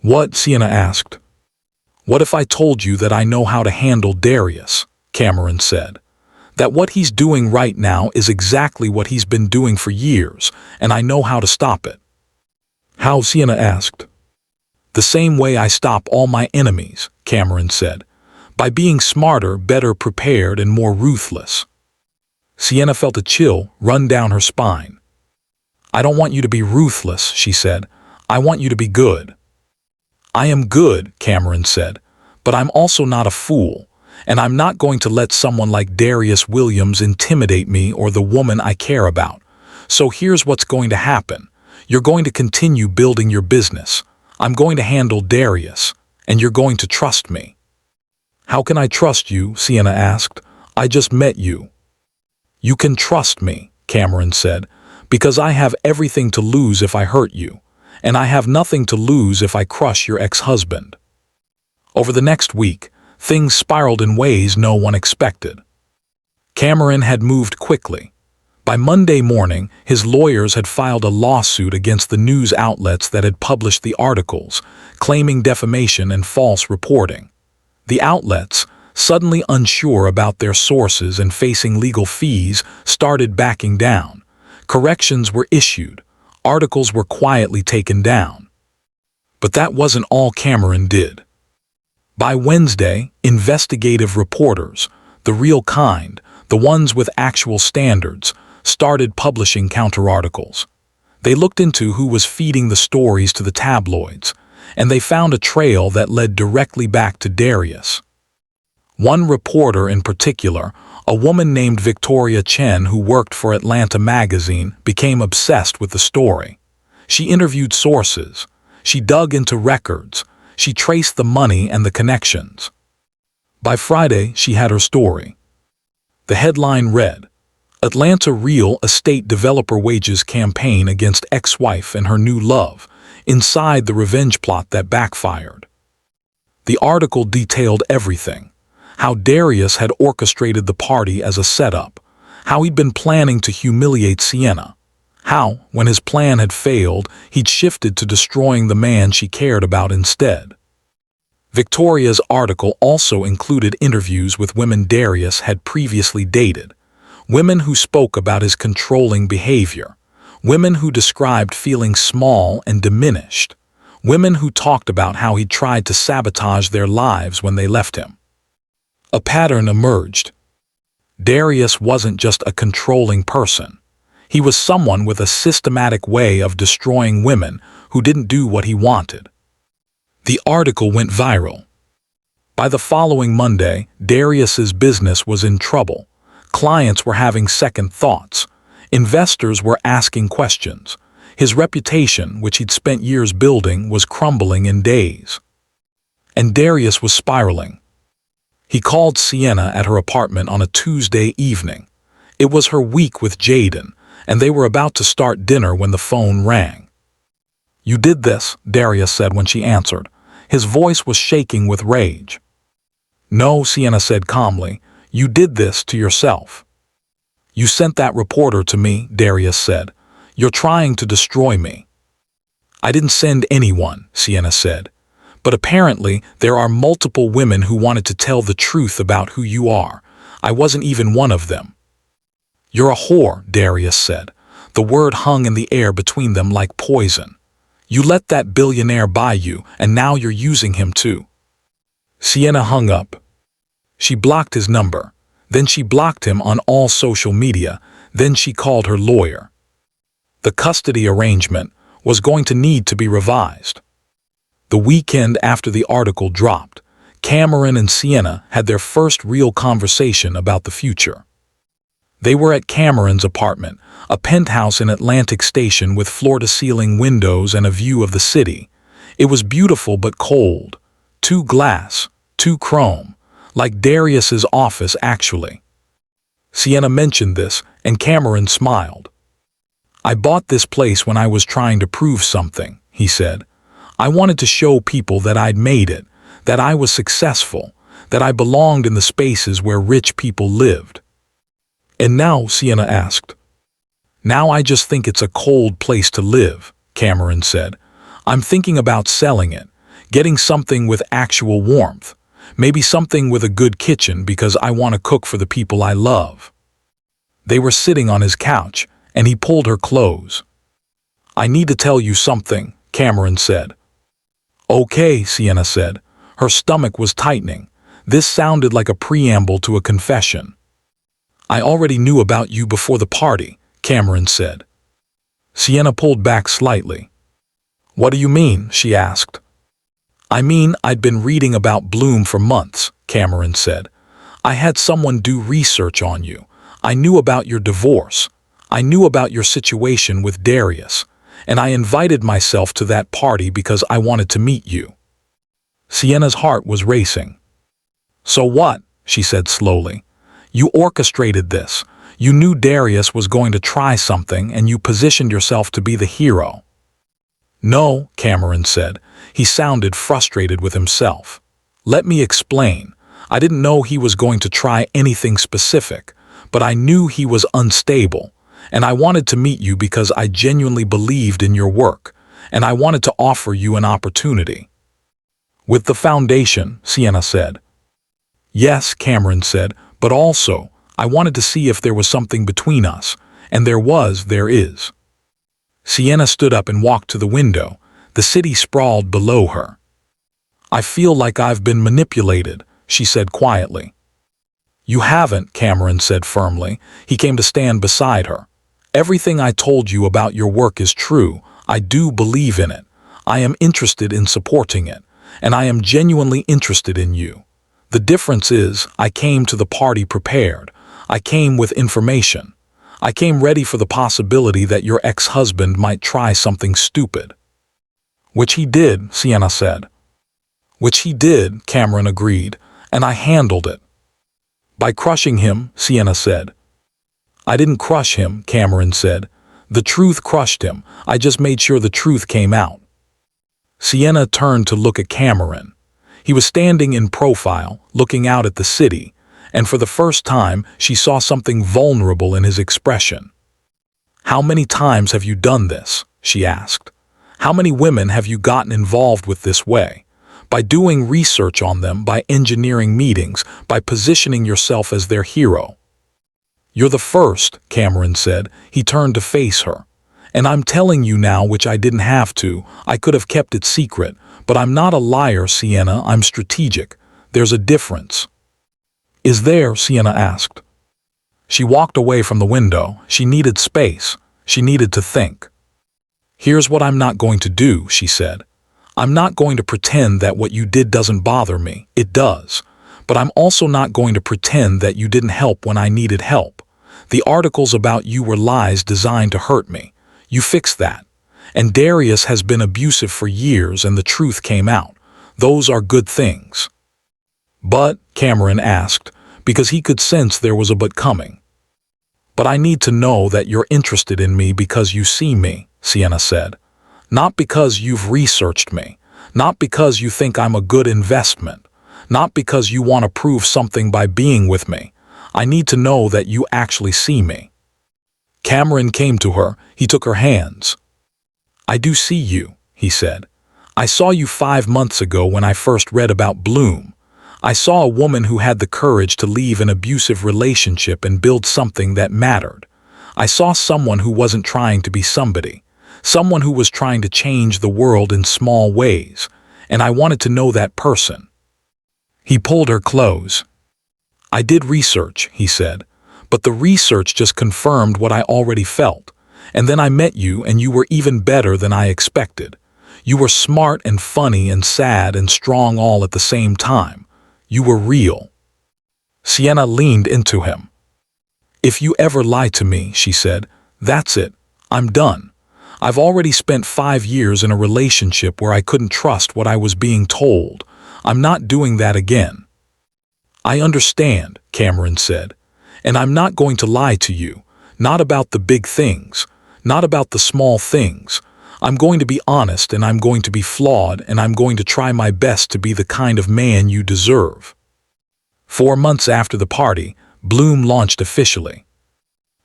"What?" Sienna asked. "What if I told you that I know how to handle Darius?" Cameron said. "That what he's doing right now is exactly what he's been doing for years, and I know how to stop it." "How?" Sienna asked. "The same way I stop all my enemies," Cameron said. "By being smarter, better prepared, and more ruthless." Sienna felt a chill run down her spine. "I don't want you to be ruthless," she said. "I want you to be good." "I am good," Cameron said, "but I'm also not a fool, and I'm not going to let someone like Darius Williams intimidate me or the woman I care about. So here's what's going to happen. You're going to continue building your business. I'm going to handle Darius, and you're going to trust me." "How can I trust you?" Sienna asked. "I just met you." "You can trust me," Cameron said, "because I have everything to lose if I hurt you, and I have nothing to lose if I crush your ex-husband." Over the next week, things spiraled in ways no one expected. Cameron had moved quickly. By Monday morning, his lawyers had filed a lawsuit against the news outlets that had published the articles, claiming defamation and false reporting. The outlets, suddenly unsure about their sources and facing legal fees, started backing down. Corrections were issued. Articles were quietly taken down. But that wasn't all Cameron did. By Wednesday, investigative reporters, the real kind, the ones with actual standards, started publishing counterarticles. They looked into who was feeding the stories to the tabloids, and they found a trail that led directly back to Darius. One reporter in particular, a woman named Victoria Chen who worked for Atlanta magazine, became obsessed with the story. She interviewed sources. She dug into records. She traced the money and the connections. By Friday, she had her story. The headline read, "Atlanta Real Estate Developer Wages Campaign Against Ex-Wife and Her New Love, Inside the Revenge Plot That Backfired." The article detailed everything. How Darius had orchestrated the party as a setup. How he'd been planning to humiliate Sienna. How, when his plan had failed, he'd shifted to destroying the man she cared about instead. Victoria's article also included interviews with women Darius had previously dated. Women who spoke about his controlling behavior. Women who described feeling small and diminished. Women who talked about how he tried to sabotage their lives when they left him. A pattern emerged. Darius wasn't just a controlling person. He was someone with a systematic way of destroying women who didn't do what he wanted. The article went viral. By the following Monday, Darius's business was in trouble. Clients were having second thoughts. Investors were asking questions. His reputation, which he'd spent years building, was crumbling in days. And Darius was spiraling. He called Sienna at her apartment on a Tuesday evening. It was her week with Jaden, and they were about to start dinner when the phone rang. "You did this," Darius said when she answered. His voice was shaking with rage. "No," Sienna said calmly, "you did this to yourself." "You sent that reporter to me," Darius said. "You're trying to destroy me." "I didn't send anyone," Sienna said. "But apparently there are multiple women who wanted to tell the truth about who you are. I wasn't even one of them." "You're a whore," Darius said. The word hung in the air between them like poison. "You let that billionaire buy you, and now you're using him too." Sienna hung up. She blocked his number. Then she blocked him on all social media. Then she called her lawyer. The custody arrangement was going to need to be revised. The weekend after the article dropped, Cameron and Sienna had their first real conversation about the future. They were at Cameron's apartment, a penthouse in Atlantic Station with floor-to-ceiling windows and a view of the city. It was beautiful but cold. Too glass, too chrome, like Darius's office actually. Sienna mentioned this, and Cameron smiled. "I bought this place when I was trying to prove something," he said. "I wanted to show people that I'd made it, that I was successful, that I belonged in the spaces where rich people lived." "And now," Sienna asked. "Now I just think it's a cold place to live," Cameron said. "I'm thinking about selling it, getting something with actual warmth, maybe something with a good kitchen because I want to cook for the people I love." They were sitting on his couch, and he pulled her close. "I need to tell you something," Cameron said. "Okay," Sienna said. Her stomach was tightening. This sounded like a preamble to a confession. "I already knew about you before the party," Cameron said. Sienna pulled back slightly. "What do you mean?" she asked. "I mean, I'd been reading about Bloom for months," Cameron said. "I had someone do research on you. I knew about your divorce. I knew about your situation with Darius. And I invited myself to that party because I wanted to meet you." Sienna's heart was racing. "So what?" she said slowly. "You orchestrated this. You knew Darius was going to try something and you positioned yourself to be the hero." "No," Cameron said. He sounded frustrated with himself. "Let me explain. I didn't know he was going to try anything specific, but I knew he was unstable. And I wanted to meet you because I genuinely believed in your work, and I wanted to offer you an opportunity." "With the foundation," Sienna said. "Yes," Cameron said, "but also, I wanted to see if there was something between us, and there is." Sienna stood up and walked to the window. The city sprawled below her. "I feel like I've been manipulated," she said quietly. "You haven't," Cameron said firmly. He came to stand beside her. Everything I told you about your work is true. I do believe in it. I am interested in supporting it, and I am genuinely interested in you. The difference is, I came to the party prepared. I came with information. I came ready for the possibility that your ex-husband might try something stupid." "Which he did," Sienna said. "Which he did," Cameron agreed, "and I handled it." "By crushing him," Sienna said. "I didn't crush him," Cameron said. "The truth crushed him. I just made sure the truth came out." Sienna turned to look at Cameron. He was standing in profile, looking out at the city, and for the first time she saw something vulnerable in his expression. "How many times have you done this?" she asked. "How many women have you gotten involved with this way? By doing research on them, by engineering meetings, by positioning yourself as their hero." "You're the first," Cameron said. He turned to face her. "And I'm telling you now, which I didn't have to. I could have kept it secret. But I'm not a liar, Sienna. I'm strategic. There's a difference." "Is there?" Sienna asked. She walked away from the window. She needed space. She needed to think. "Here's what I'm not going to do," she said. "I'm not going to pretend that what you did doesn't bother me. It does. But I'm also not going to pretend that you didn't help when I needed help. The articles about you were lies designed to hurt me. You fixed that. And Darius has been abusive for years and the truth came out. Those are good things." "But," Cameron asked, because he could sense there was a but coming. "But I need to know that you're interested in me because you see me," Sienna said. "Not because you've researched me. Not because you think I'm a good investment. Not because you want to prove something by being with me. I need to know that you actually see me." Cameron came to her. He took her hands. "I do see you," he said. "I saw you 5 months ago when I first read about Bloom. I saw a woman who had the courage to leave an abusive relationship and build something that mattered. I saw someone who wasn't trying to be somebody. Someone who was trying to change the world in small ways, and I wanted to know that person." He pulled her close. "I did research," he said, "but the research just confirmed what I already felt. And then I met you and you were even better than I expected. You were smart and funny and sad and strong all at the same time. You were real." Sienna leaned into him. "If you ever lie to me," she said, "that's it. I'm done. I've already spent 5 years in a relationship where I couldn't trust what I was being told. I'm not doing that again." "I understand," Cameron said, "and I'm not going to lie to you. Not about the big things. Not about the small things. I'm going to be honest and I'm going to be flawed and I'm going to try my best to be the kind of man you deserve." 4 months after the party, Bloom launched officially.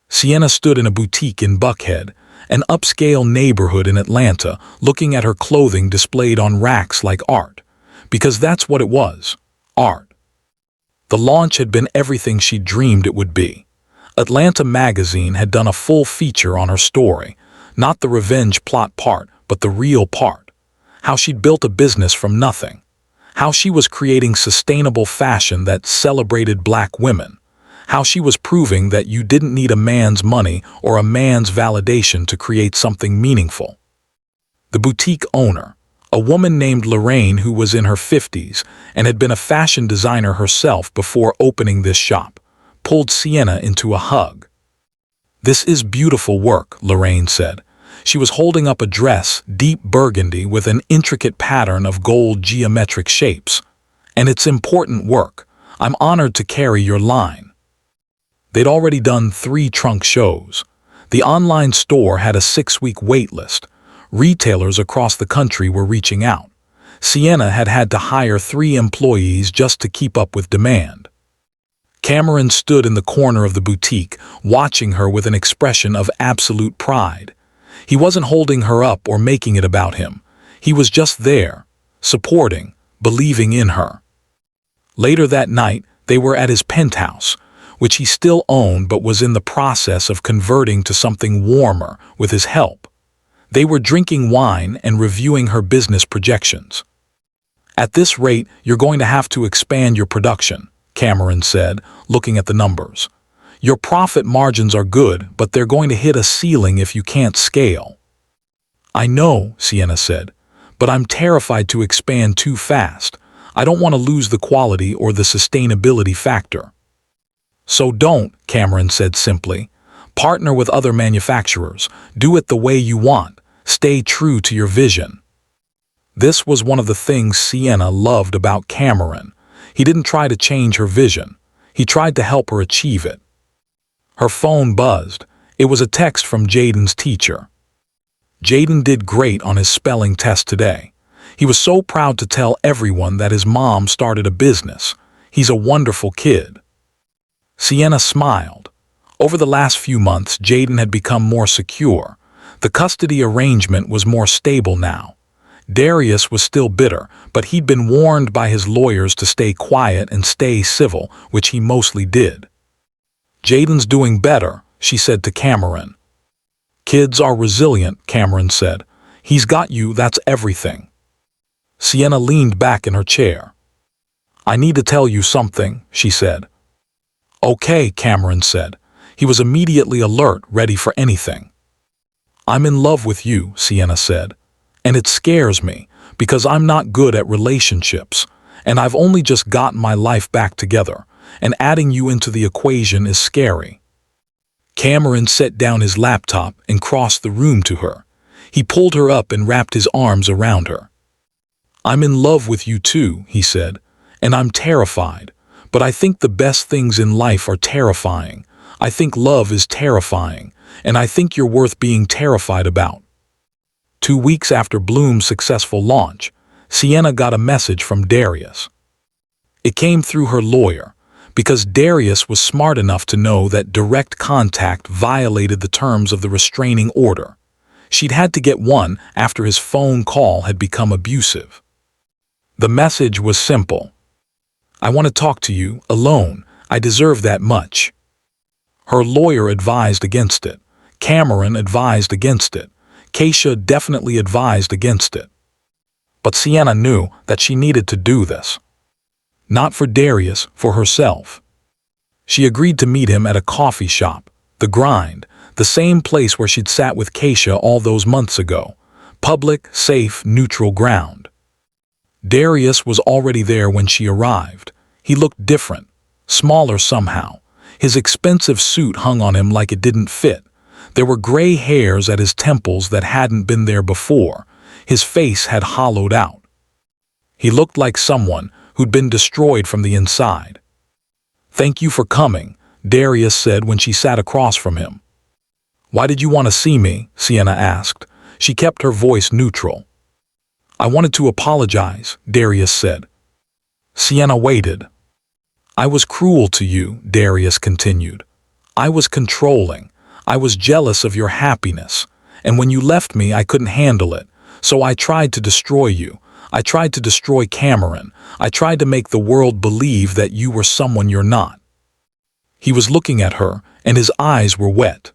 Sienna stood in a boutique in Buckhead, an upscale neighborhood in Atlanta, looking at her clothing displayed on racks like art. Because that's what it was, art. The launch had been everything she dreamed it would be. Atlanta magazine had done a full feature on her story, not the revenge plot part, but the real part. How she'd built a business from nothing. How she was creating sustainable fashion that celebrated black women. How she was proving that you didn't need a man's money or a man's validation to create something meaningful. The boutique owner, a woman named Lorraine who was in her 50s and had been a fashion designer herself before opening this shop, pulled Sienna into a hug. "This is beautiful work," Lorraine said. She was holding up a dress, deep burgundy with an intricate pattern of gold geometric shapes. "And it's important work. I'm honored to carry your line." They'd already done 3 trunk shows. The online store had a 6-week wait list. Retailers across the country were reaching out. Sienna had had to hire 3 employees just to keep up with demand. Cameron stood in the corner of the boutique, watching her with an expression of absolute pride. He wasn't holding her up or making it about him. He was just there, supporting, believing in her. Later that night, they were at his penthouse, which he still owned but was in the process of converting to something warmer with his help. They were drinking wine and reviewing her business projections. "At this rate, you're going to have to expand your production," Cameron said, looking at the numbers. Your profit margins are good, but they're going to hit a ceiling if you can't scale. I know, Sienna said, but I'm terrified to expand too fast. I don't want to lose the quality or the sustainability factor. So don't, Cameron said simply. Partner with other manufacturers. Do it the way you want. Stay true to your vision. This was one of the things Sienna loved about Cameron. He didn't try to change her vision. He tried to help her achieve it. Her phone buzzed. It was a text from Jaden's teacher. Jaden did great on his spelling test today. He was so proud to tell everyone that his mom started a business. He's a wonderful kid. Sienna smiled. Over the last few months, Jaden had become more secure. The custody arrangement was more stable now. Darius was still bitter, but he'd been warned by his lawyers to stay quiet and stay civil, which he mostly did. Jaden's doing better, she said to Cameron. Kids are resilient, Cameron said. He's got you, that's everything. Sienna leaned back in her chair. I need to tell you something, she said. Okay, Cameron said. He was immediately alert, ready for anything. I'm in love with you, Sienna said. And it scares me, because I'm not good at relationships, and I've only just gotten my life back together, and adding you into the equation is scary. Cameron set down his laptop and crossed the room to her. He pulled her up and wrapped his arms around her. I'm in love with you too, he said, and I'm terrified, but I think the best things in life are terrifying. I think love is terrifying, and I think you're worth being terrified about. 2 weeks after Bloom's successful launch, Sienna got a message from Darius. It came through her lawyer, because Darius was smart enough to know that direct contact violated the terms of the restraining order. She'd had to get one after his phone call had become abusive. The message was simple. I want to talk to you, alone. I deserve that much. Her lawyer advised against it. Cameron advised against it. Keisha definitely advised against it. But Sienna knew that she needed to do this. Not for Darius, for herself. She agreed to meet him at a coffee shop, The Grind, the same place where she'd sat with Keisha all those months ago. Public, safe, neutral ground. Darius was already there when she arrived. He looked different, smaller somehow. His expensive suit hung on him like it didn't fit. There were gray hairs at his temples that hadn't been there before. His face had hollowed out. He looked like someone who'd been destroyed from the inside. Thank you for coming, Darius said when she sat across from him. Why did you want to see me? Sienna asked. She kept her voice neutral. I wanted to apologize, Darius said. Sienna waited. I was cruel to you, Darius continued. I was controlling. I was jealous of your happiness, and when you left me I couldn't handle it, so I tried to destroy you. I tried to destroy Cameron. I tried to make the world believe that you were someone you're not. He was looking at her, and his eyes were wet.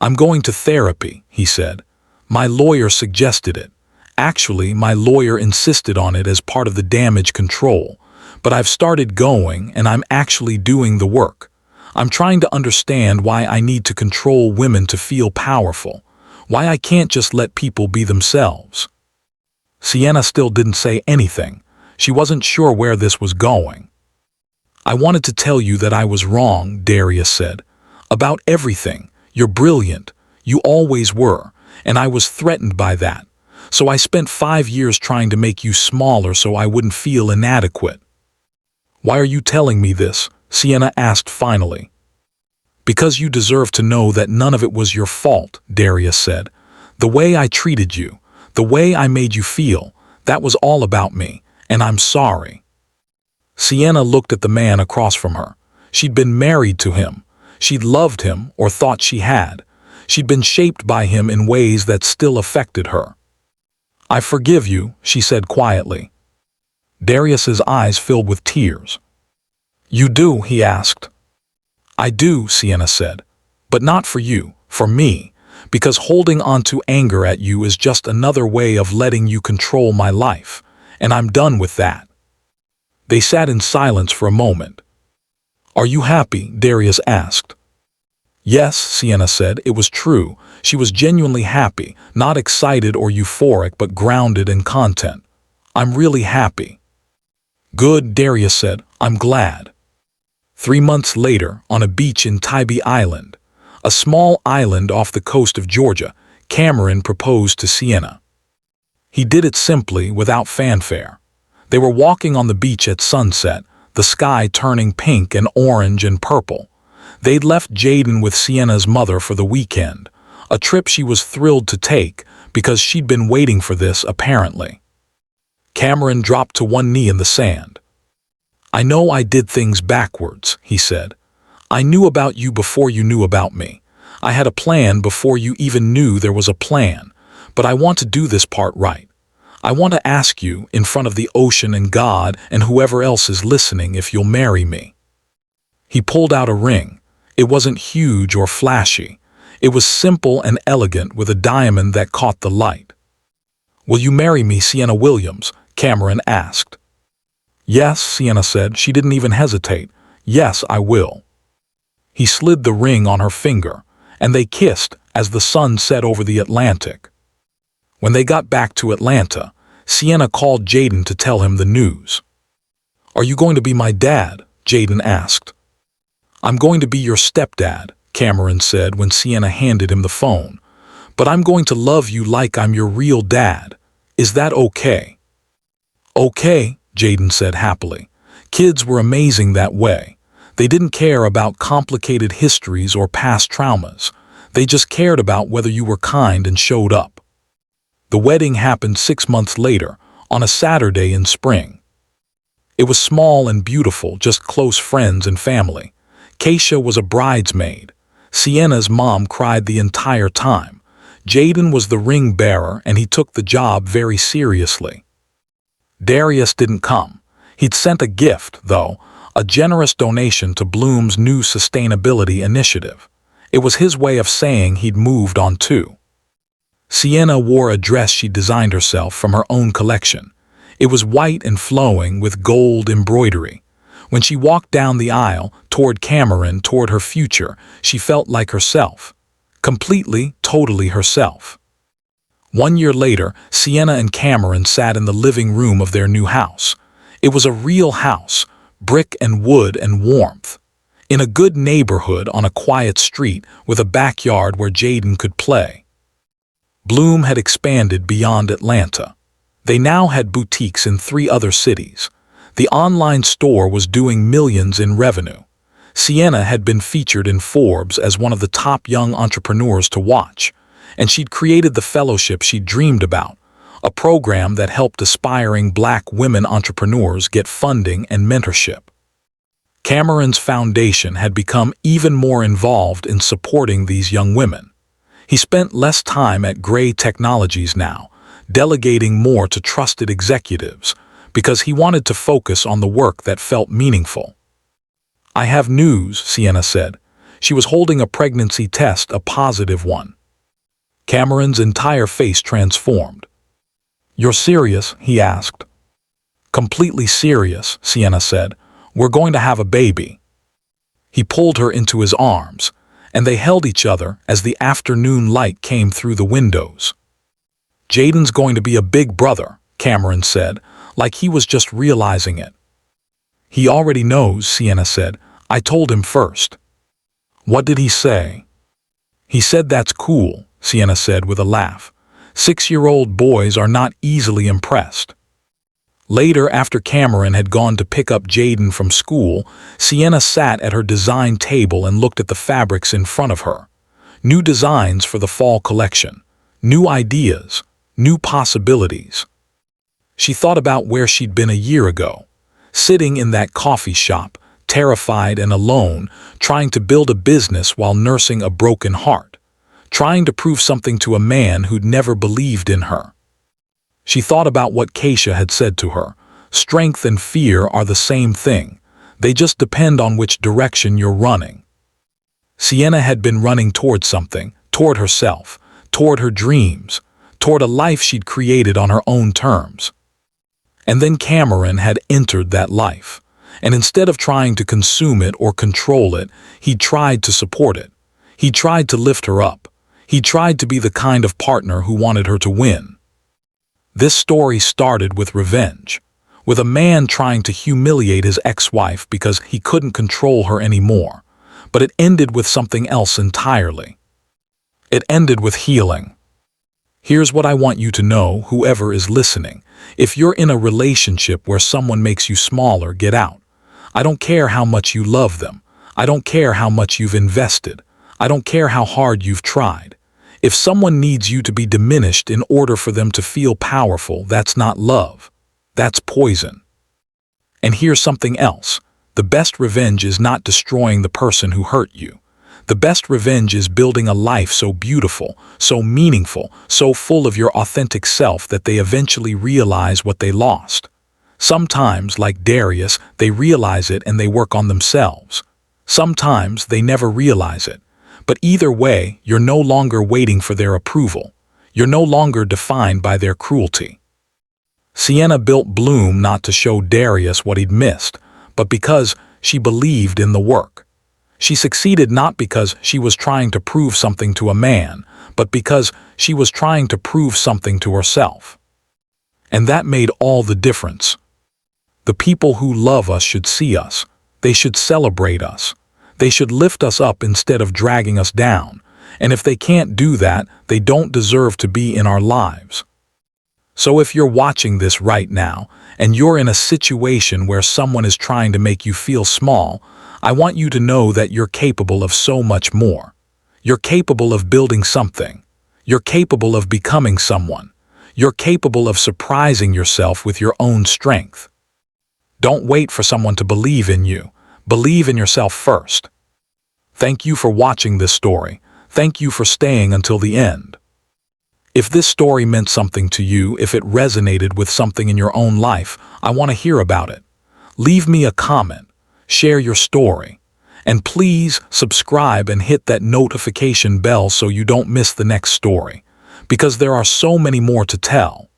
I'm going to therapy, he said. My lawyer suggested it. Actually, my lawyer insisted on it as part of the damage control, but I've started going and I'm actually doing the work. I'm trying to understand why I need to control women to feel powerful, why I can't just let people be themselves. Sienna still didn't say anything. She wasn't sure where this was going. I wanted to tell you that I was wrong, Darius said. About everything. You're brilliant. You always were, and I was threatened by that. So I spent 5 years trying to make you smaller so I wouldn't feel inadequate. Why are you telling me this? Sienna asked finally. Because you deserve to know that none of it was your fault, Darius said. The way I treated you, the way I made you feel, that was all about me, and I'm sorry. Sienna looked at the man across from her. She'd been married to him. She'd loved him, or thought she had. She'd been shaped by him in ways that still affected her. I forgive you, she said quietly. Darius's eyes filled with tears. You do, he asked. I do, Sienna said. But not for you, for me, because holding on to anger at you is just another way of letting you control my life, and I'm done with that. They sat in silence for a moment. "Are you happy?" Darius asked. "Yes," Sienna said. It was true. She was genuinely happy, not excited or euphoric, but grounded in content. "I'm really happy." "Good," Darius said. "I'm glad." 3 months later, on a beach in Tybee Island, a small island off the coast of Georgia, Cameron proposed to Sienna. He did it simply, without fanfare. They were walking on the beach at sunset, the sky turning pink and orange and purple. They'd left Jaden with Sienna's mother for the weekend, a trip she was thrilled to take because she'd been waiting for this, apparently. Cameron dropped to one knee in the sand. "I know I did things backwards," he said. "I knew about you before you knew about me. I had a plan before you even knew there was a plan, but I want to do this part right. I want to ask you, in front of the ocean and God and whoever else is listening, if you'll marry me." He pulled out a ring. It wasn't huge or flashy. It was simple and elegant, with a diamond that caught the light. "Will you marry me, Sienna Williams?" Cameron asked. "Yes," Sienna said. She didn't even hesitate. "Yes, I will." He slid the ring on her finger, and they kissed as the sun set over the Atlantic. When they got back to Atlanta, Sienna called Jaden to tell him the news. "Are you going to be my dad?" Jaden asked. "I'm going to be your stepdad," Cameron said when Sienna handed him the phone. "But I'm going to love you like I'm your real dad. Is that okay?" "Okay," Jaden said happily. Kids were amazing that way. They didn't care about complicated histories or past traumas. They just cared about whether you were kind and showed up. The wedding happened 6 months later, on a Saturday in spring. It was small and beautiful, just close friends and family. Keisha was a bridesmaid. Sienna's mom cried the entire time. Jaden was the ring bearer, and he took the job very seriously. Darius didn't come. He'd sent a gift, though, a generous donation to Bloom's new sustainability initiative. It was his way of saying he'd moved on too. Sienna wore a dress she designed herself from her own collection. It was white and flowing with gold embroidery. When she walked down the aisle, toward Cameron, toward her future, she felt like herself. Completely, totally herself. 1 year later, Sienna and Cameron sat in the living room of their new house. It was a real house, brick and wood and warmth. In a good neighborhood on a quiet street with a backyard where Jaden could play. Bloom had expanded beyond Atlanta. They now had boutiques in 3 other cities. The online store was doing millions in revenue. Sienna had been featured in Forbes as one of the top young entrepreneurs to watch, and she'd created the fellowship she dreamed about, a program that helped aspiring Black women entrepreneurs get funding and mentorship. Cameron's foundation had become even more involved in supporting these young women. He spent less time at Gray Technologies now, delegating more to trusted executives, because he wanted to focus on the work that felt meaningful. "I have news," Sienna said. She was holding a pregnancy test, a positive one. Cameron's entire face transformed. "You're serious?" he asked. "Completely serious," Sienna said. "We're going to have a baby." He pulled her into his arms, and they held each other as the afternoon light came through the windows. "Jaden's going to be a big brother," Cameron said, like he was just realizing it. "He already knows," Sienna said. "I told him first." "What did he say?" "He said that's cool," Sienna said with a laugh. 6-year-old boys are not easily impressed. Later, after Cameron had gone to pick up Jaden from school, Sienna sat at her design table and looked at the fabrics in front of her. New designs for the fall collection. New ideas. New possibilities. She thought about where she'd been a year ago, sitting in that coffee shop, terrified and alone, trying to build a business while nursing a broken heart, trying to prove something to a man who'd never believed in her. She thought about what Keisha had said to her. Strength and fear are the same thing. They just depend on which direction you're running. Sienna had been running toward something, toward herself, toward her dreams, toward a life she'd created on her own terms. And then Cameron had entered that life. And instead of trying to consume it or control it, he tried to support it. He tried to lift her up. He tried to be the kind of partner who wanted her to win. This story started with revenge, with a man trying to humiliate his ex-wife because he couldn't control her anymore. But it ended with something else entirely. It ended with healing. Here's what I want you to know, whoever is listening. If you're in a relationship where someone makes you smaller, get out. I don't care how much you love them. I don't care how much you've invested. I don't care how hard you've tried. If someone needs you to be diminished in order for them to feel powerful, that's not love. That's poison. And here's something else. The best revenge is not destroying the person who hurt you. The best revenge is building a life so beautiful, so meaningful, so full of your authentic self that they eventually realize what they lost. Sometimes, like Darius, they realize it and they work on themselves. Sometimes they never realize it. But either way, you're no longer waiting for their approval. You're no longer defined by their cruelty. Sienna built Bloom not to show Darius what he'd missed, but because she believed in the work. She succeeded not because she was trying to prove something to a man, but because she was trying to prove something to herself. And that made all the difference. The people who love us should see us. They should celebrate us. They should lift us up instead of dragging us down. And if they can't do that, they don't deserve to be in our lives. So if you're watching this right now, and you're in a situation where someone is trying to make you feel small, I want you to know that you're capable of so much more. You're capable of building something. You're capable of becoming someone. You're capable of surprising yourself with your own strength. Don't wait for someone to believe in you. Believe in yourself first. Thank you for watching this story. Thank you for staying until the end. If this story meant something to you, if it resonated with something in your own life, I want to hear about it. Leave me a comment. Share your story. And please subscribe and hit that notification bell so you don't miss the next story, because there are so many more to tell.